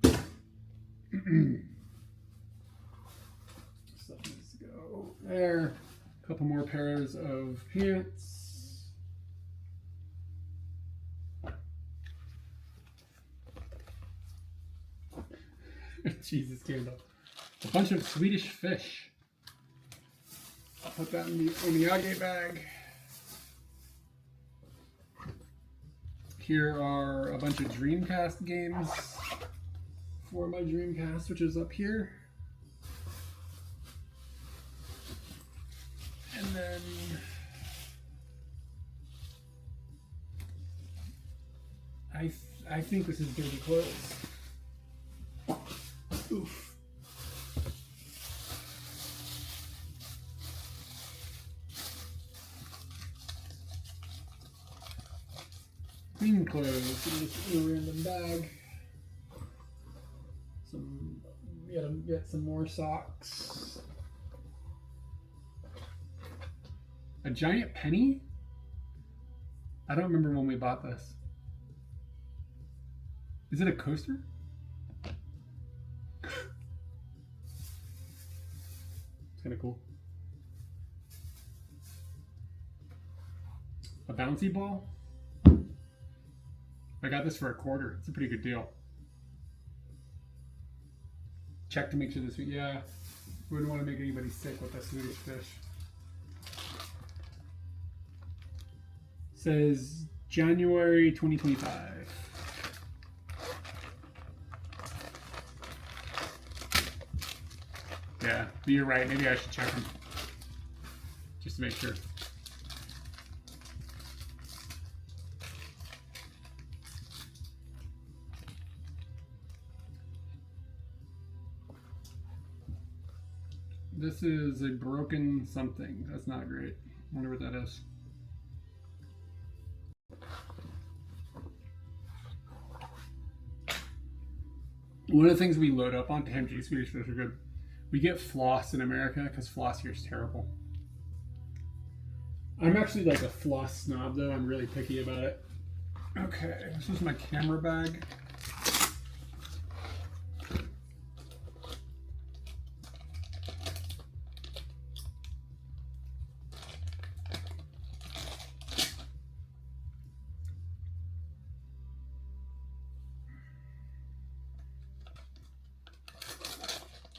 Stuff needs to go there. A couple more pairs of pants. Jesus candle. A bunch of Swedish fish. I'll put that in the omiyage bag. Here are a bunch of Dreamcast games for my Dreamcast, which is up here. And then I think this is dirty clothes. Oof. Clean clothes in this little random bag. Some, get some more socks. A giant penny? I don't remember when we bought this. Is it a coaster? It's kind of cool. A bouncy ball? I got this for $1. It's a pretty good deal. Check to make sure this week. Yeah, we wouldn't want to make anybody sick with that Swedish fish. Says January 2025. Yeah, but you're right. Maybe I should check them just to make sure. This is a broken something. That's not great. I wonder what that is. One of the things we load up on, damn, gee, Swedish fish are good. We get floss in America because floss here is terrible. I'm actually like a floss snob though. I'm really picky about it. Okay, this is my camera bag.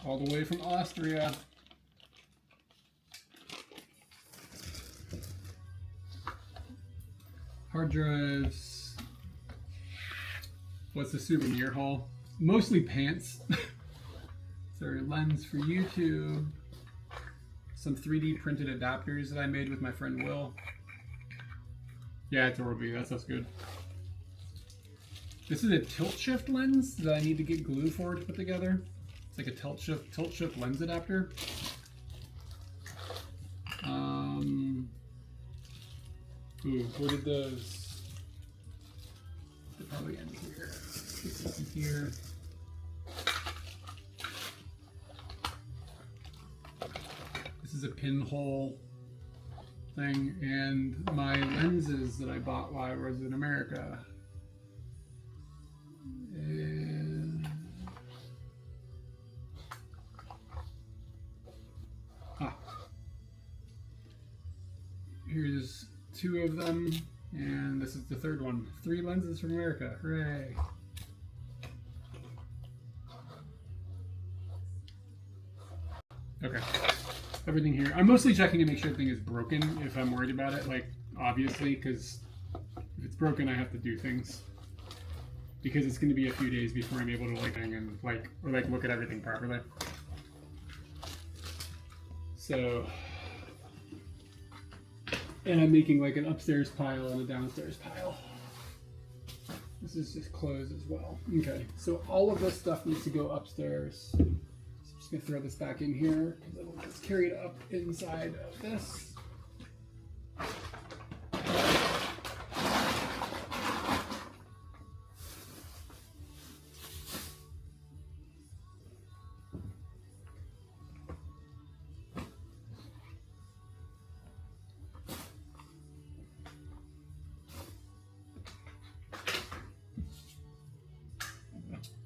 All the way from Austria. Hard drives. What's the souvenir haul? Mostly pants. Sorry, lens for YouTube. Some 3D printed adapters that I made with my friend Will. Yeah, it's Orbi. That stuff's good. This is a tilt shift lens that I need to get glue for to put together. It's like a tilt shift lens adapter. Ooh, where did those? They're probably in here. This is in here. This is a pinhole thing, and my lenses that I bought while I was in America. Here's 2 of them, and this is the 3rd one. 3 lenses from America, hooray! Okay, everything here. I'm mostly checking to make sure everything is broken if I'm worried about it, like, obviously, because if it's broken, I have to do things. Because it's going to be a few days before I'm able to, look at everything properly. So... And I'm making like an upstairs pile and a downstairs pile. This is just clothes as well. Okay, so all of this stuff needs to go upstairs. So I'm just gonna throw this back in here because it'll just carry it up inside of this.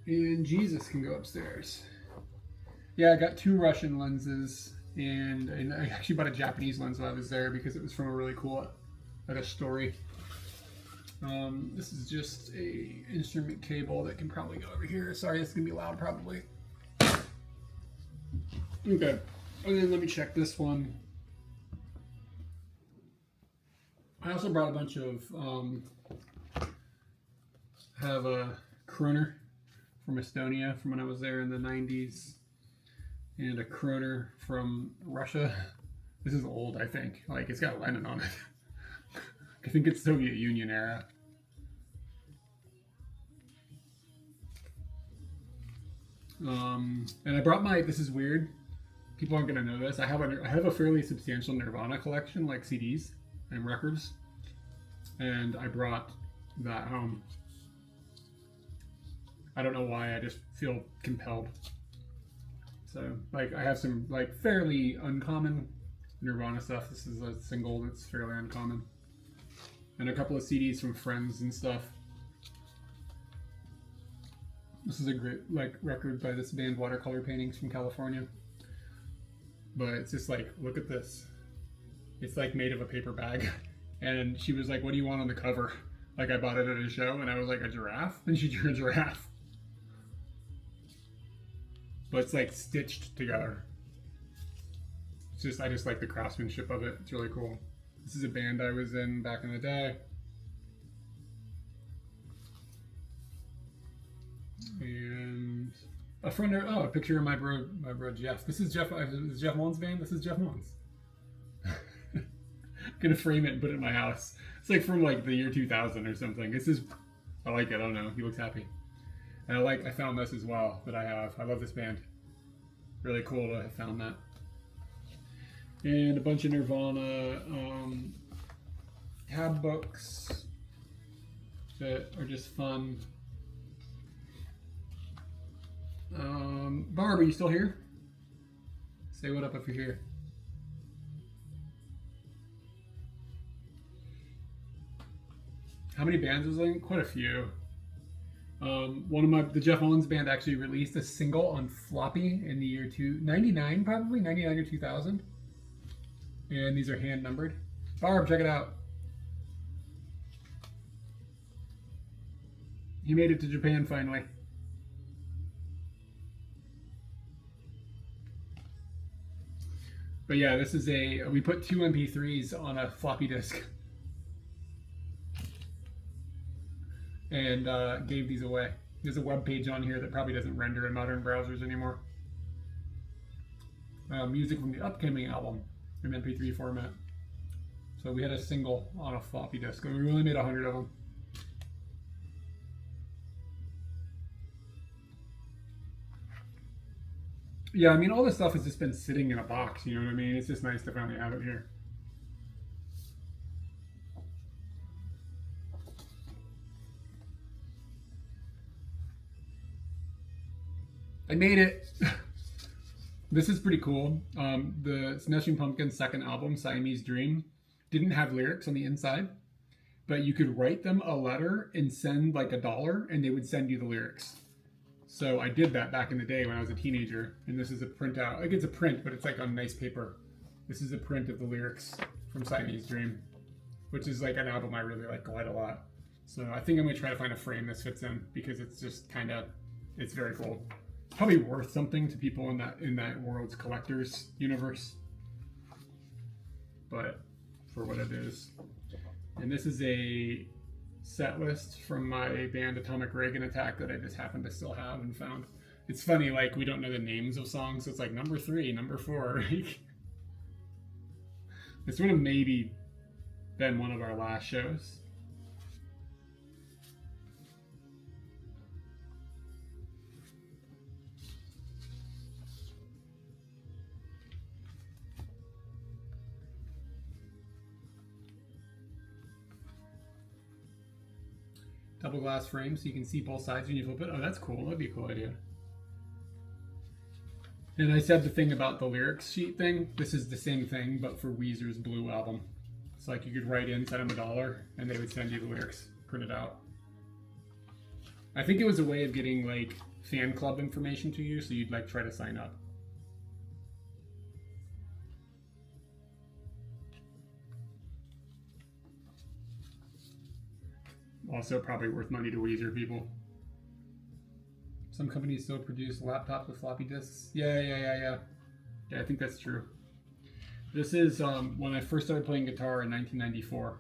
And Jesus can go upstairs. Yeah, I got 2 Russian lenses, and I actually bought a Japanese lens while I was there because it was from a really cool story. This is just a instrument cable that can probably go over here. Sorry, this is gonna be loud probably. Okay, and then let me check this one. I also brought a bunch of have a Kroner from Estonia from when I was there in the 90s, and a Kroner from Russia. This is old, I think. Like, it's got Lenin on it. I think it's Soviet Union era. And I brought my, this is weird, people aren't gonna know this, I have a fairly substantial Nirvana collection, like CDs and records. And I brought that home. I don't know why, I just feel compelled. So, like, I have some, like, fairly uncommon Nirvana stuff. This is a single that's fairly uncommon. And a couple of CDs from friends and stuff. This is a great, like, record by this band, Watercolor Paintings from California. But it's just like, look at this. It's like made of a paper bag. And she was like, what do you want on the cover? Like, I bought it at a show and I was like, a giraffe? And she drew a giraffe. But it's like stitched together. It's just, I just like the craftsmanship of it. It's really cool. This is a band I was in back in the day. And a friend, a picture of my bro Jeff. This is Jeff Mohn's band. This is Jeff Mohn's. Gonna frame it and put it in my house. It's like from like the year 2000 or something. This is, I like it. I don't know. He looks happy. And I found this as well that I have. I love this band. Really cool to have found that. And a bunch of Nirvana tab books that are just fun. Barb, are you still here? Say what up if you're here. How many bands was in? Quite a few. The Jeff Owens band actually released a single on floppy in the year 99, probably 99 or 2000. And these are hand numbered. Barb, check it out. He made it to Japan finally. But yeah, this is we put 2 MP3s on a floppy disk. And gave these away. There's a web page on here that probably doesn't render in modern browsers anymore. Music from the upcoming album in MP3 format. So we had a single on a floppy disk, and we only made 100 of them. Yeah, I mean, all this stuff has just been sitting in a box, you know what I mean? It's just nice to finally have it here. I made it. This is pretty cool. The Smashing Pumpkins' second album, Siamese Dream, didn't have lyrics on the inside, but you could write them a letter and send like $1 and they would send you the lyrics. So I did that back in the day when I was a teenager, and this is a printout. Like, it's a print, but it's like on nice paper. This is a print of the lyrics from Siamese Dream, which is like an album I really like quite a lot. So I think I'm gonna try to find a frame this fits in, because it's just kind of, it's very cool. It's probably worth something to people in that world's collector's universe, but for what it is. And this is a set list from my band Atomic Reagan Attack that I just happen to still have and found. It's funny, like, we don't know the names of songs, so it's like number 3, number 4. This would have maybe been one of our last shows. Double glass frame so you can see both sides when you flip it. Oh, that's cool. That'd be a cool idea. And I said the thing about the lyrics sheet thing. This is the same thing, but for Weezer's Blue album. It's like you could write in, send them $1, and they would send you the lyrics printed out. I think it was a way of getting like fan club information to you, so you'd like try to sign up. Also probably worth money to Weezer people. Some companies still produce laptops with floppy disks. Yeah, I think that's true. This is when I first started playing guitar in 1994.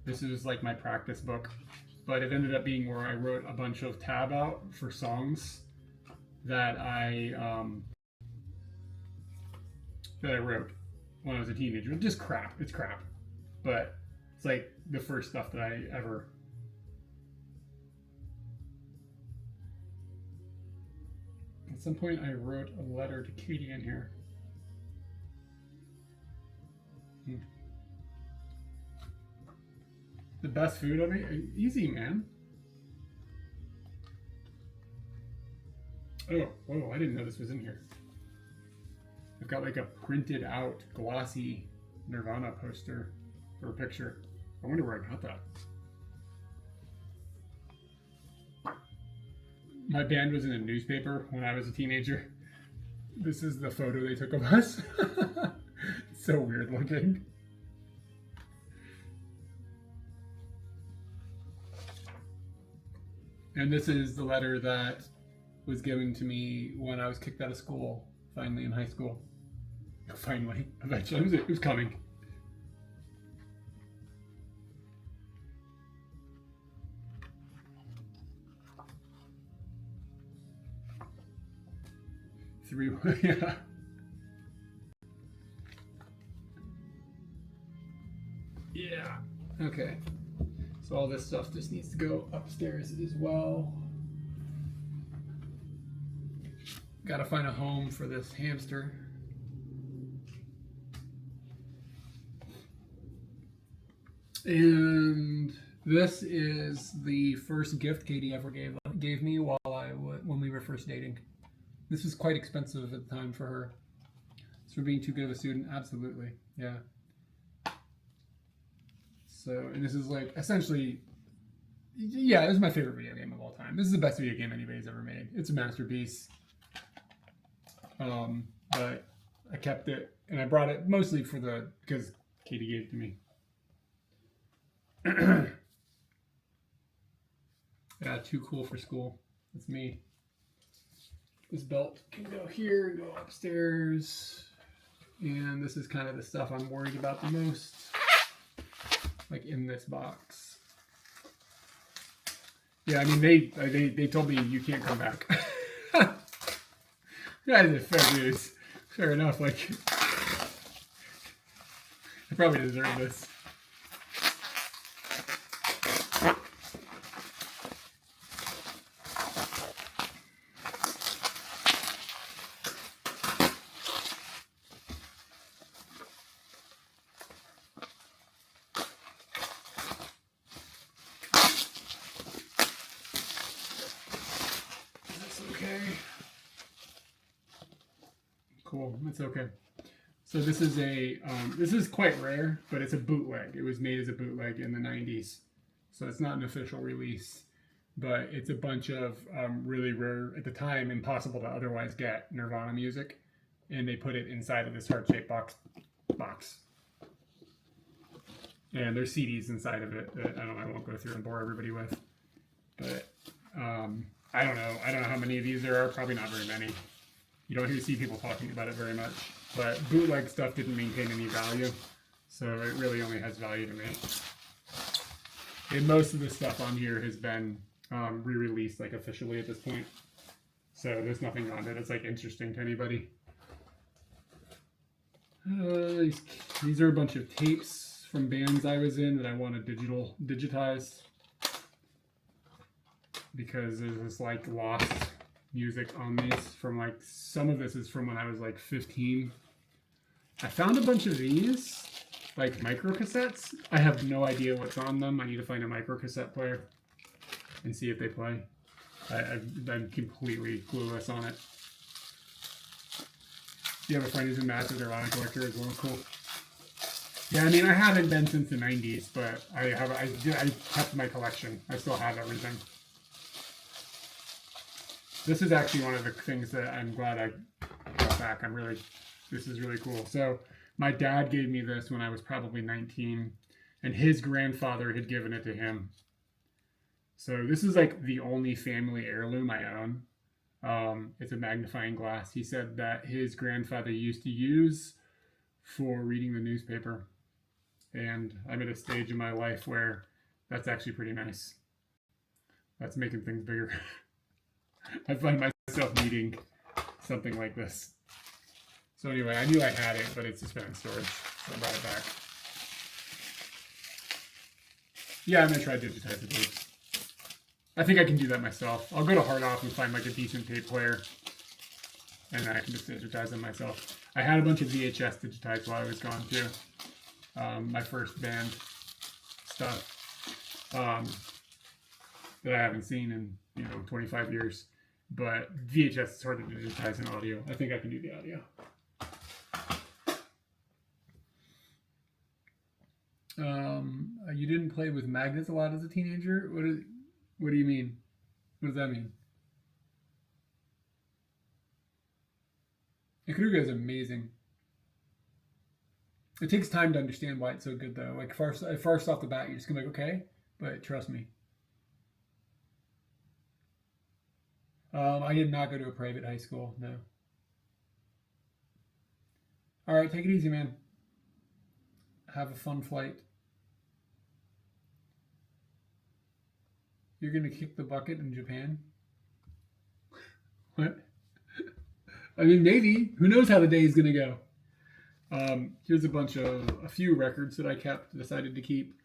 This is like my practice book, but it ended up being where I wrote a bunch of tab out for songs that I wrote when I was a teenager. Just crap. It's crap, but it's like the first stuff that I ever. At some point, I wrote a letter to Katie in here. The best food on it? Easy, man. Oh, whoa, I didn't know this was in here. I've got like a printed out glossy Nirvana poster or picture. I wonder where I got that. My band was in a newspaper when I was a teenager. This is the photo they took of us. It's so weird looking. And this is the letter that was given to me when I was kicked out of school, finally in high school. Finally, eventually, it was coming. Yeah. Yeah. Okay. So all this stuff just needs to go upstairs as well. Gotta find a home for this hamster. And this is the first gift Katie ever gave me when we were first dating. This was quite expensive at the time for her. So for being too good of a student, absolutely, yeah. So, and this is like essentially, yeah, this is my favorite video game of all time. This is the best video game anybody's ever made. It's a masterpiece. But I kept it, and I brought it mostly because Katie gave it to me. Yeah, too cool for school. That's me. This belt can go here and go upstairs. And this is kind of the stuff I'm worried about the most. Like in this box. Yeah, I mean, they told me you can't come back. That is fair news. Fair enough, like, I probably deserve this. Cool, that's okay. So this is this is quite rare, but it's a bootleg. It was made as a bootleg in the 90s. So it's not an official release, but it's a bunch of really rare, at the time, impossible to otherwise get Nirvana music. And they put it inside of this heart-shaped box. And there's CDs inside of it that I won't go through and bore everybody with. But I don't know how many of these there are, probably not very many. You don't see people talking about it very much, but bootleg stuff didn't maintain any value, so it really only has value to me. And most of the stuff on here has been re-released, like officially at this point, so there's nothing on it that's like interesting to anybody. These are a bunch of tapes from bands I was in that I want to digitize because there's this like lost music on these from like, some of this is from when I was like 15. I found a bunch of these like micro cassettes. I have no idea what's on them. I need to find a micro cassette player and see if they play. I'm completely clueless on it. You have a friend who's a massive Nirvana collector as well. Cool. Yeah, I mean, I haven't been since the 90s, but I kept my collection. I still have everything. This is actually one of the things that I'm glad I got back. This is really cool. So my dad gave me this when I was probably 19, and his grandfather had given it to him. So this is like the only family heirloom I own. It's a magnifying glass. He said that his grandfather used to use for reading the newspaper. And I'm at a stage in my life where that's actually pretty nice. That's making things bigger. I find myself needing something like this. So anyway, I knew I had it, but it's just been in storage, so I brought it back. Yeah, I'm gonna try to digitize the tapes. I think I can do that myself. I'll go to Hardoff and find like a decent tape player, and then I can just digitize them myself. I had a bunch of VHS digitized while I was gone too. My first band stuff. that I haven't seen in 25 years. But VHS is hard to digitize in audio. I think I can do the audio. You didn't play with magnets a lot as a teenager? What do you mean? What does that mean? Ikaruga is amazing. It takes time to understand why it's so good, though. Like, first off the bat, you're just gonna be like, okay, but trust me. I did not go to a private high school, no. All right, take it easy, man. Have a fun flight. You're gonna kick the bucket in Japan? What? I mean, maybe. Who knows how the day is gonna go? Here's a few records that I decided to keep.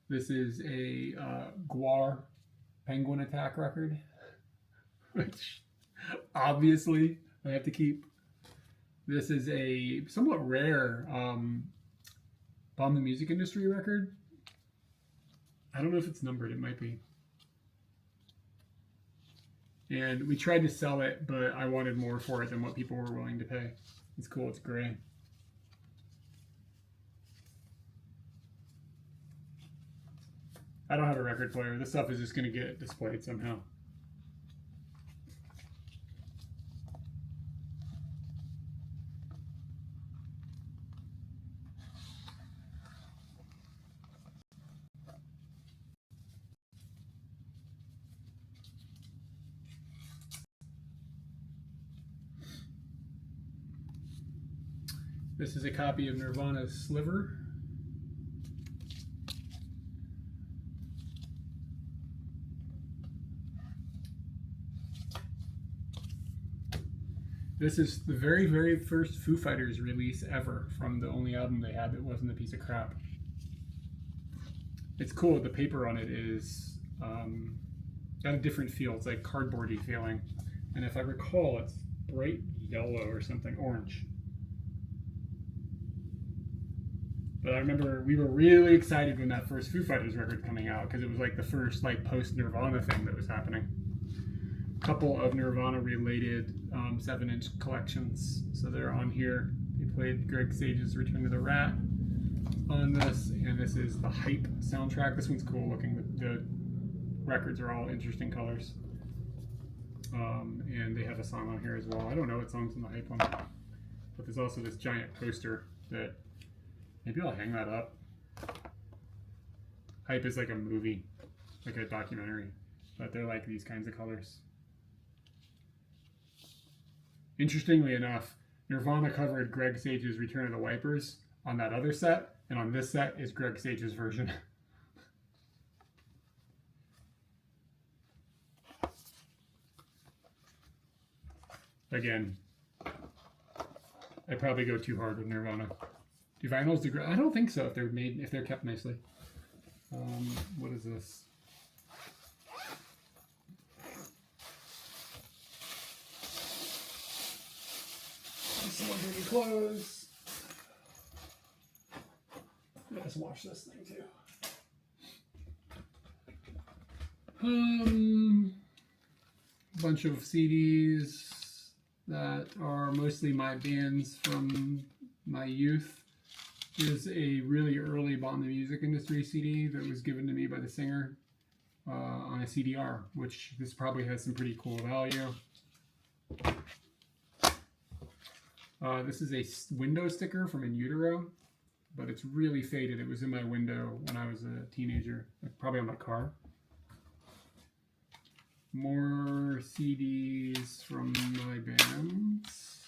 This is a Gwar Penguin Attack record, which obviously I have to keep. This is a somewhat rare Bomb the Music Industry record. I don't know if it's numbered, it might be. And we tried to sell it, but I wanted more for it than what people were willing to pay. It's cool, it's gray. I don't have a record player. This stuff is just going to get displayed somehow. This is a copy of Nirvana's Sliver. This is the very, very first Foo Fighters release ever from the only album they had that wasn't a piece of crap. It's cool. The paper on it is got a different feel. It's like cardboardy feeling. And if I recall, it's bright yellow or something, orange. But I remember we were really excited when that first Foo Fighters record coming out because it was like the first like post-Nirvana thing that was happening. A couple of Nirvana-related 7-inch collections, so they're on here. They played Greg Sage's Return to the Rat on this, and this is the Hype soundtrack. This one's cool looking. The records are all interesting colors. And they have a song on here as well. I don't know what song's in the Hype one, but there's also this giant poster that maybe I'll hang that up. Hype is like a movie, like a documentary, but they're like these kinds of colors. Interestingly enough, Nirvana covered Greg Sage's Return of the Wipers on that other set, and on this set is Greg Sage's version. Again, I probably go too hard with Nirvana. Do vinyls degrade? I don't think so. If they're kept nicely. What is this? Someone dirty clothes. Let's wash this thing too. Bunch of CDs that are mostly my bands from my youth. Here's a really early Bomb the Music Industry CD that was given to me by the singer on a CDR, which this probably has some pretty cool value. This is a window sticker from In Utero, but it's really faded. It was in my window when I was a teenager, probably on my car. More CDs from my bands.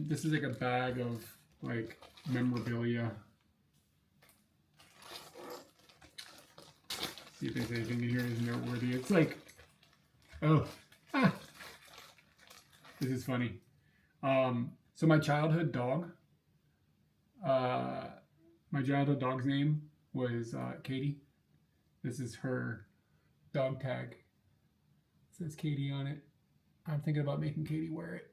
This is like a bag of like memorabilia. See if there's anything in here that's noteworthy. It's like, this is funny. So my childhood dog's name was Katie. This is her dog tag. It says Katie on it. I'm thinking about making Katie wear it.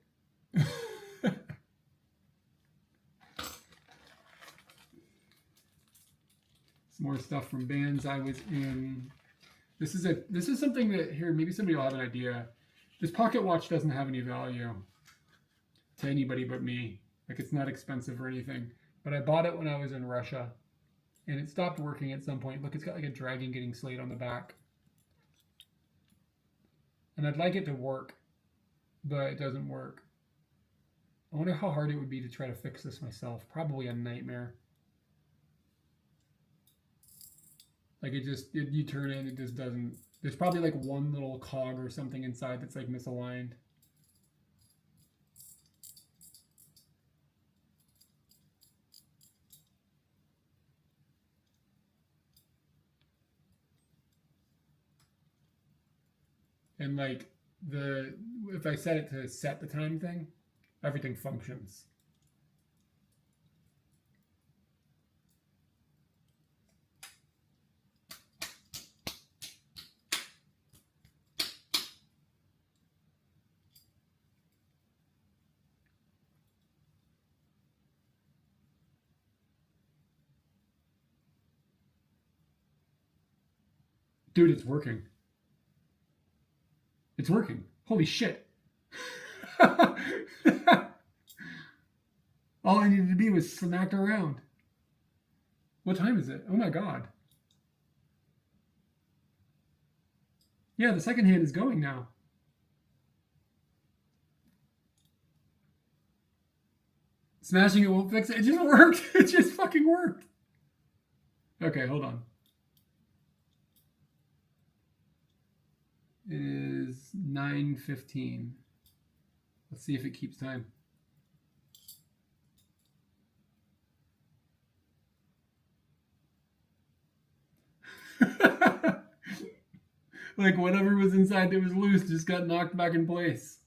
more stuff from bands I was in. This is something that here maybe somebody will have an idea. This pocket watch doesn't have any value to anybody but me. Like it's not expensive or anything. But I bought it when I was in Russia, and it stopped working at some point. Look, it's got like a dragon getting slayed on the back. And I'd like it to work, but it doesn't work. I wonder how hard it would be to try to fix this myself. Probably a nightmare. Like you turn it, it just doesn't. There's probably like one little cog or something inside that's like misaligned. And like if I set it to set the time thing, everything functions. Dude, it's working. It's working. Holy shit. All I needed to be was smacked around. What time is it? Oh my god. Yeah, the second hand is going now. Smashing it won't fix it. It just worked. It just fucking worked. Okay, hold on. It is 9:15. Let's see if it keeps time. Like whatever was inside that was loose just got knocked back in place.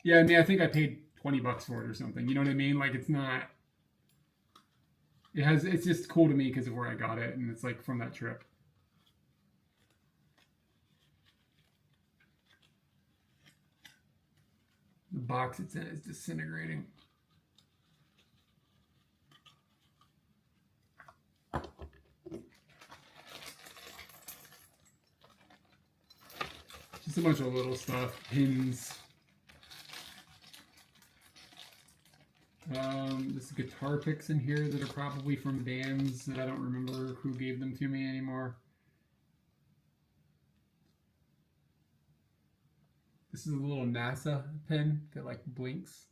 Yeah, I mean, I think I paid $20 for it or something. You know what I mean? Like it's not. It's just cool to me because of where I got it, and it's like from that trip. The box it's in is disintegrating. Just a bunch of little stuff, pins. There's guitar picks in here that are probably from bands that I don't remember who gave them to me anymore. This is a little NASA pin that like blinks.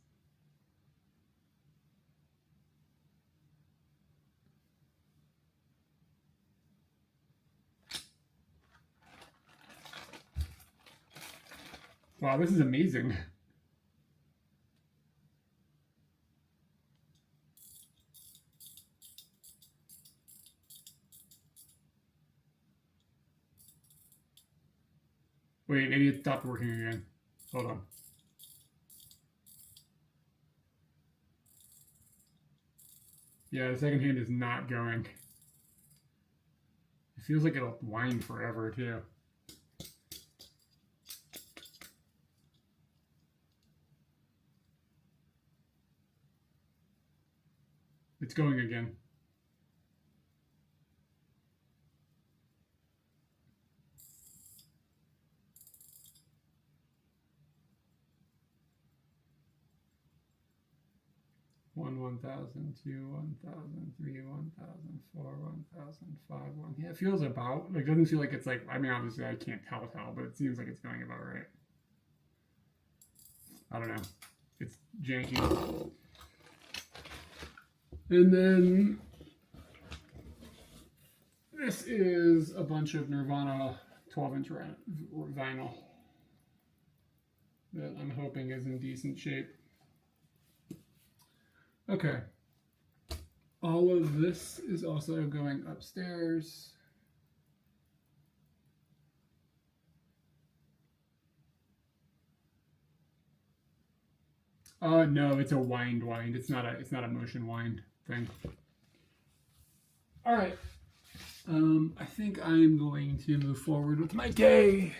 Wow, this is amazing. Wait, maybe it stopped working again. Hold on. Yeah, the second hand is not going. It feels like it'll wind forever, too. It's going again. One, 1,000, 2, 1,000, 3, 1,000, 4, 1,000, 5, 1. Yeah, it feels about, like, it doesn't feel like it's like, I mean, obviously I can't tell, but it seems like it's going about right. I don't know. It's janky. And then this is a bunch of Nirvana 12-inch vinyl that I'm hoping is in decent shape. Okay. All of this is also going upstairs. No, it's a wind. It's not a motion wind thing. All right. I think I'm going to move forward with my day.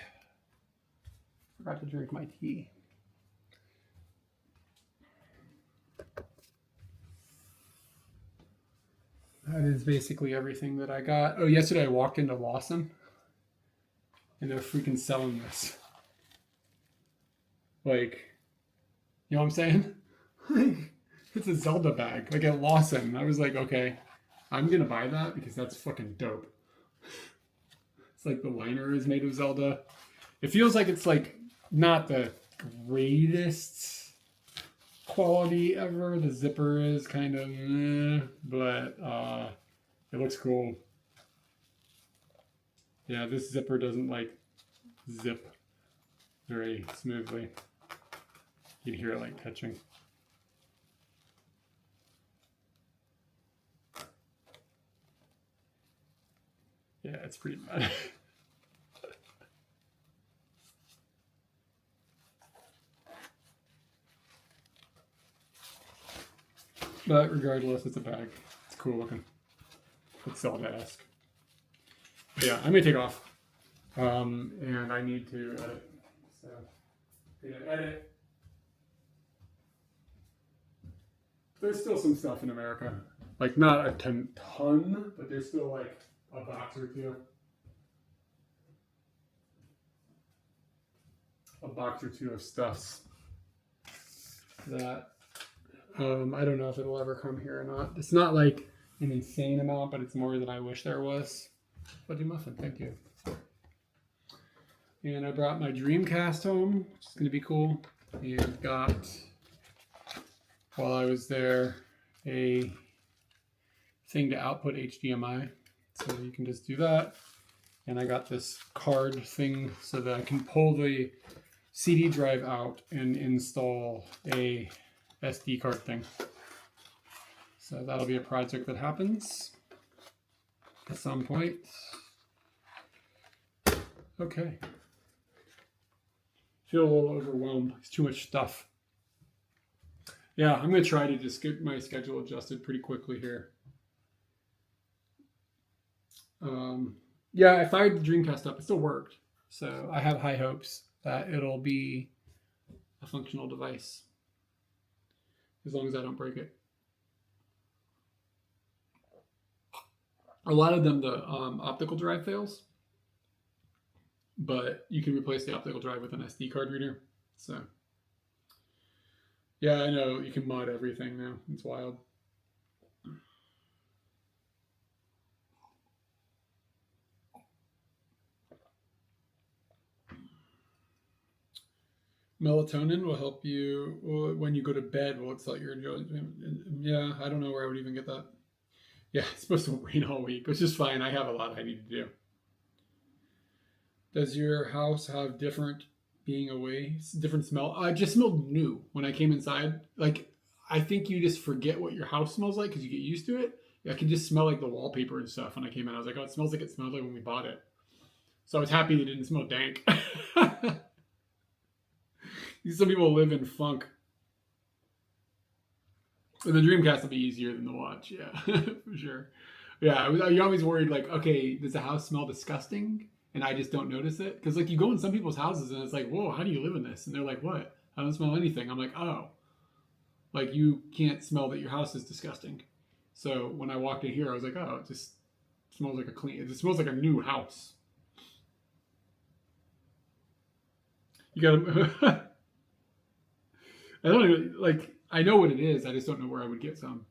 Forgot to drink my tea. that is basically everything that I got. Oh, yesterday I walked into Lawson and they're freaking selling this. Like, you know what I'm saying? Like, it's a Zelda bag, like at Lawson. I was like, okay, I'm gonna buy that because that's fucking dope. It's like the liner is made of Zelda. It feels like it's like not the greatest quality ever. The zipper is kind of but it looks cool. Yeah, this zipper doesn't like zip very smoothly. You can hear it like touching. Yeah, it's pretty bad. But regardless, it's a bag. It's cool looking. It's Zelda-esque. Yeah, I'm gonna take off. And I need to edit. So, gonna edit. There's still some stuff in America. Like, not a ton, but there's still like a box or two. A box or two of stuffs that I don't know if it'll ever come here or not. It's not like an insane amount, but it's more than I wish there was. Fudgy muffin, thank you. And I brought my Dreamcast home, which is going to be cool. And got, while I was there, a thing to output HDMI. So you can just do that. And I got this card thing so that I can pull the CD drive out and install a SD card thing. So that'll be a project that happens at some point. Okay. Feel a little overwhelmed. It's too much stuff. Yeah, I'm going to try to just get my schedule adjusted pretty quickly here. Yeah, I fired the Dreamcast up. It still worked. So I have high hopes that it'll be a functional device. As long as I don't break it. A lot of them, the optical drive fails. But you can replace the optical drive with an SD card reader. So, yeah, I know. You can mod everything now. It's wild. Melatonin will help you when you go to bed. Will excite your enjoyment. Yeah, I don't know where I would even get that. Yeah, it's supposed to rain all week, which is fine. I have a lot I need to do. Does your house have different being away, different smell? I just smelled new when I came inside. Like, I think you just forget what your house smells like because you get used to it. I can just smell like the wallpaper and stuff when I came in. I was like, oh, it smells like it smelled like when we bought it. So I was happy it didn't smell dank. Some people live in funk. And the Dreamcast will be easier than the watch, yeah, for sure. Yeah, you're always worried, like, okay, does the house smell disgusting? And I just don't notice it? Because, like, you go in some people's houses and it's like, whoa, how do you live in this? And they're like, what? I don't smell anything. I'm like, oh. Like, you can't smell that your house is disgusting. So when I walked in here, I was like, oh, it just smells like it smells like a new house. You gotta... I don't even, like, I know what it is. I just don't know where I would get some.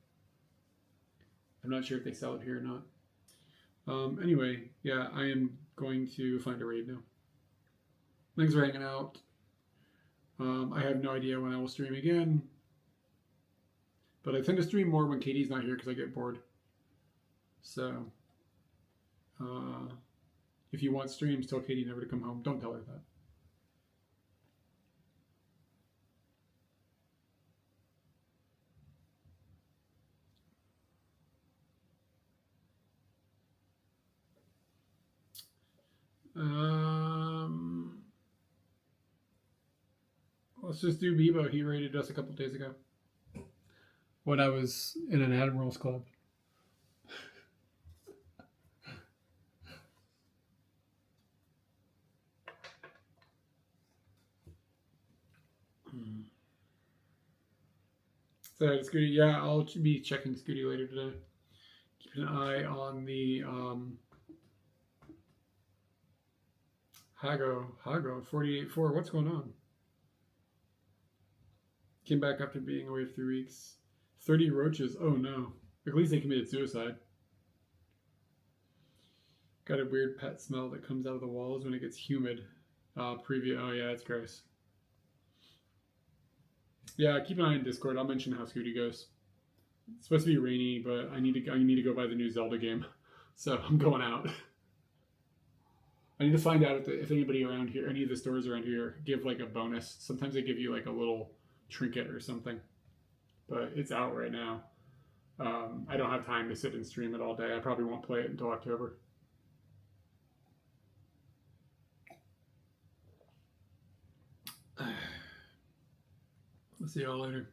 I'm not sure if they sell it here or not. Anyway, yeah, I am going to find a raid now. Thanks for hanging out. I have no idea when I will stream again. But I tend to stream more when Katie's not here because I get bored. So, if you want streams, tell Katie never to come home. Don't tell her that. Let's just do Bebo. He raided us a couple days ago when I was in an Admirals Club. So Scooty, yeah, I'll be checking Scooty later today. Keep an eye on the Hago 48-4. What's going on? Came back after being away for 3 weeks. 30 roaches. Oh no. At least they committed suicide. Got a weird pet smell that comes out of the walls when it gets humid. Oh yeah, it's gross. Yeah, keep an eye on Discord. I'll mention how Scooty goes. It's supposed to be rainy, but I need to go buy the new Zelda game, so I'm going out. I need to find out if anybody around here, any of the stores around here, give like a bonus. Sometimes they give you like a little trinket or something, but it's out right now. I don't have time to sit and stream it all day. I probably won't play it until October. I'll see y'all later.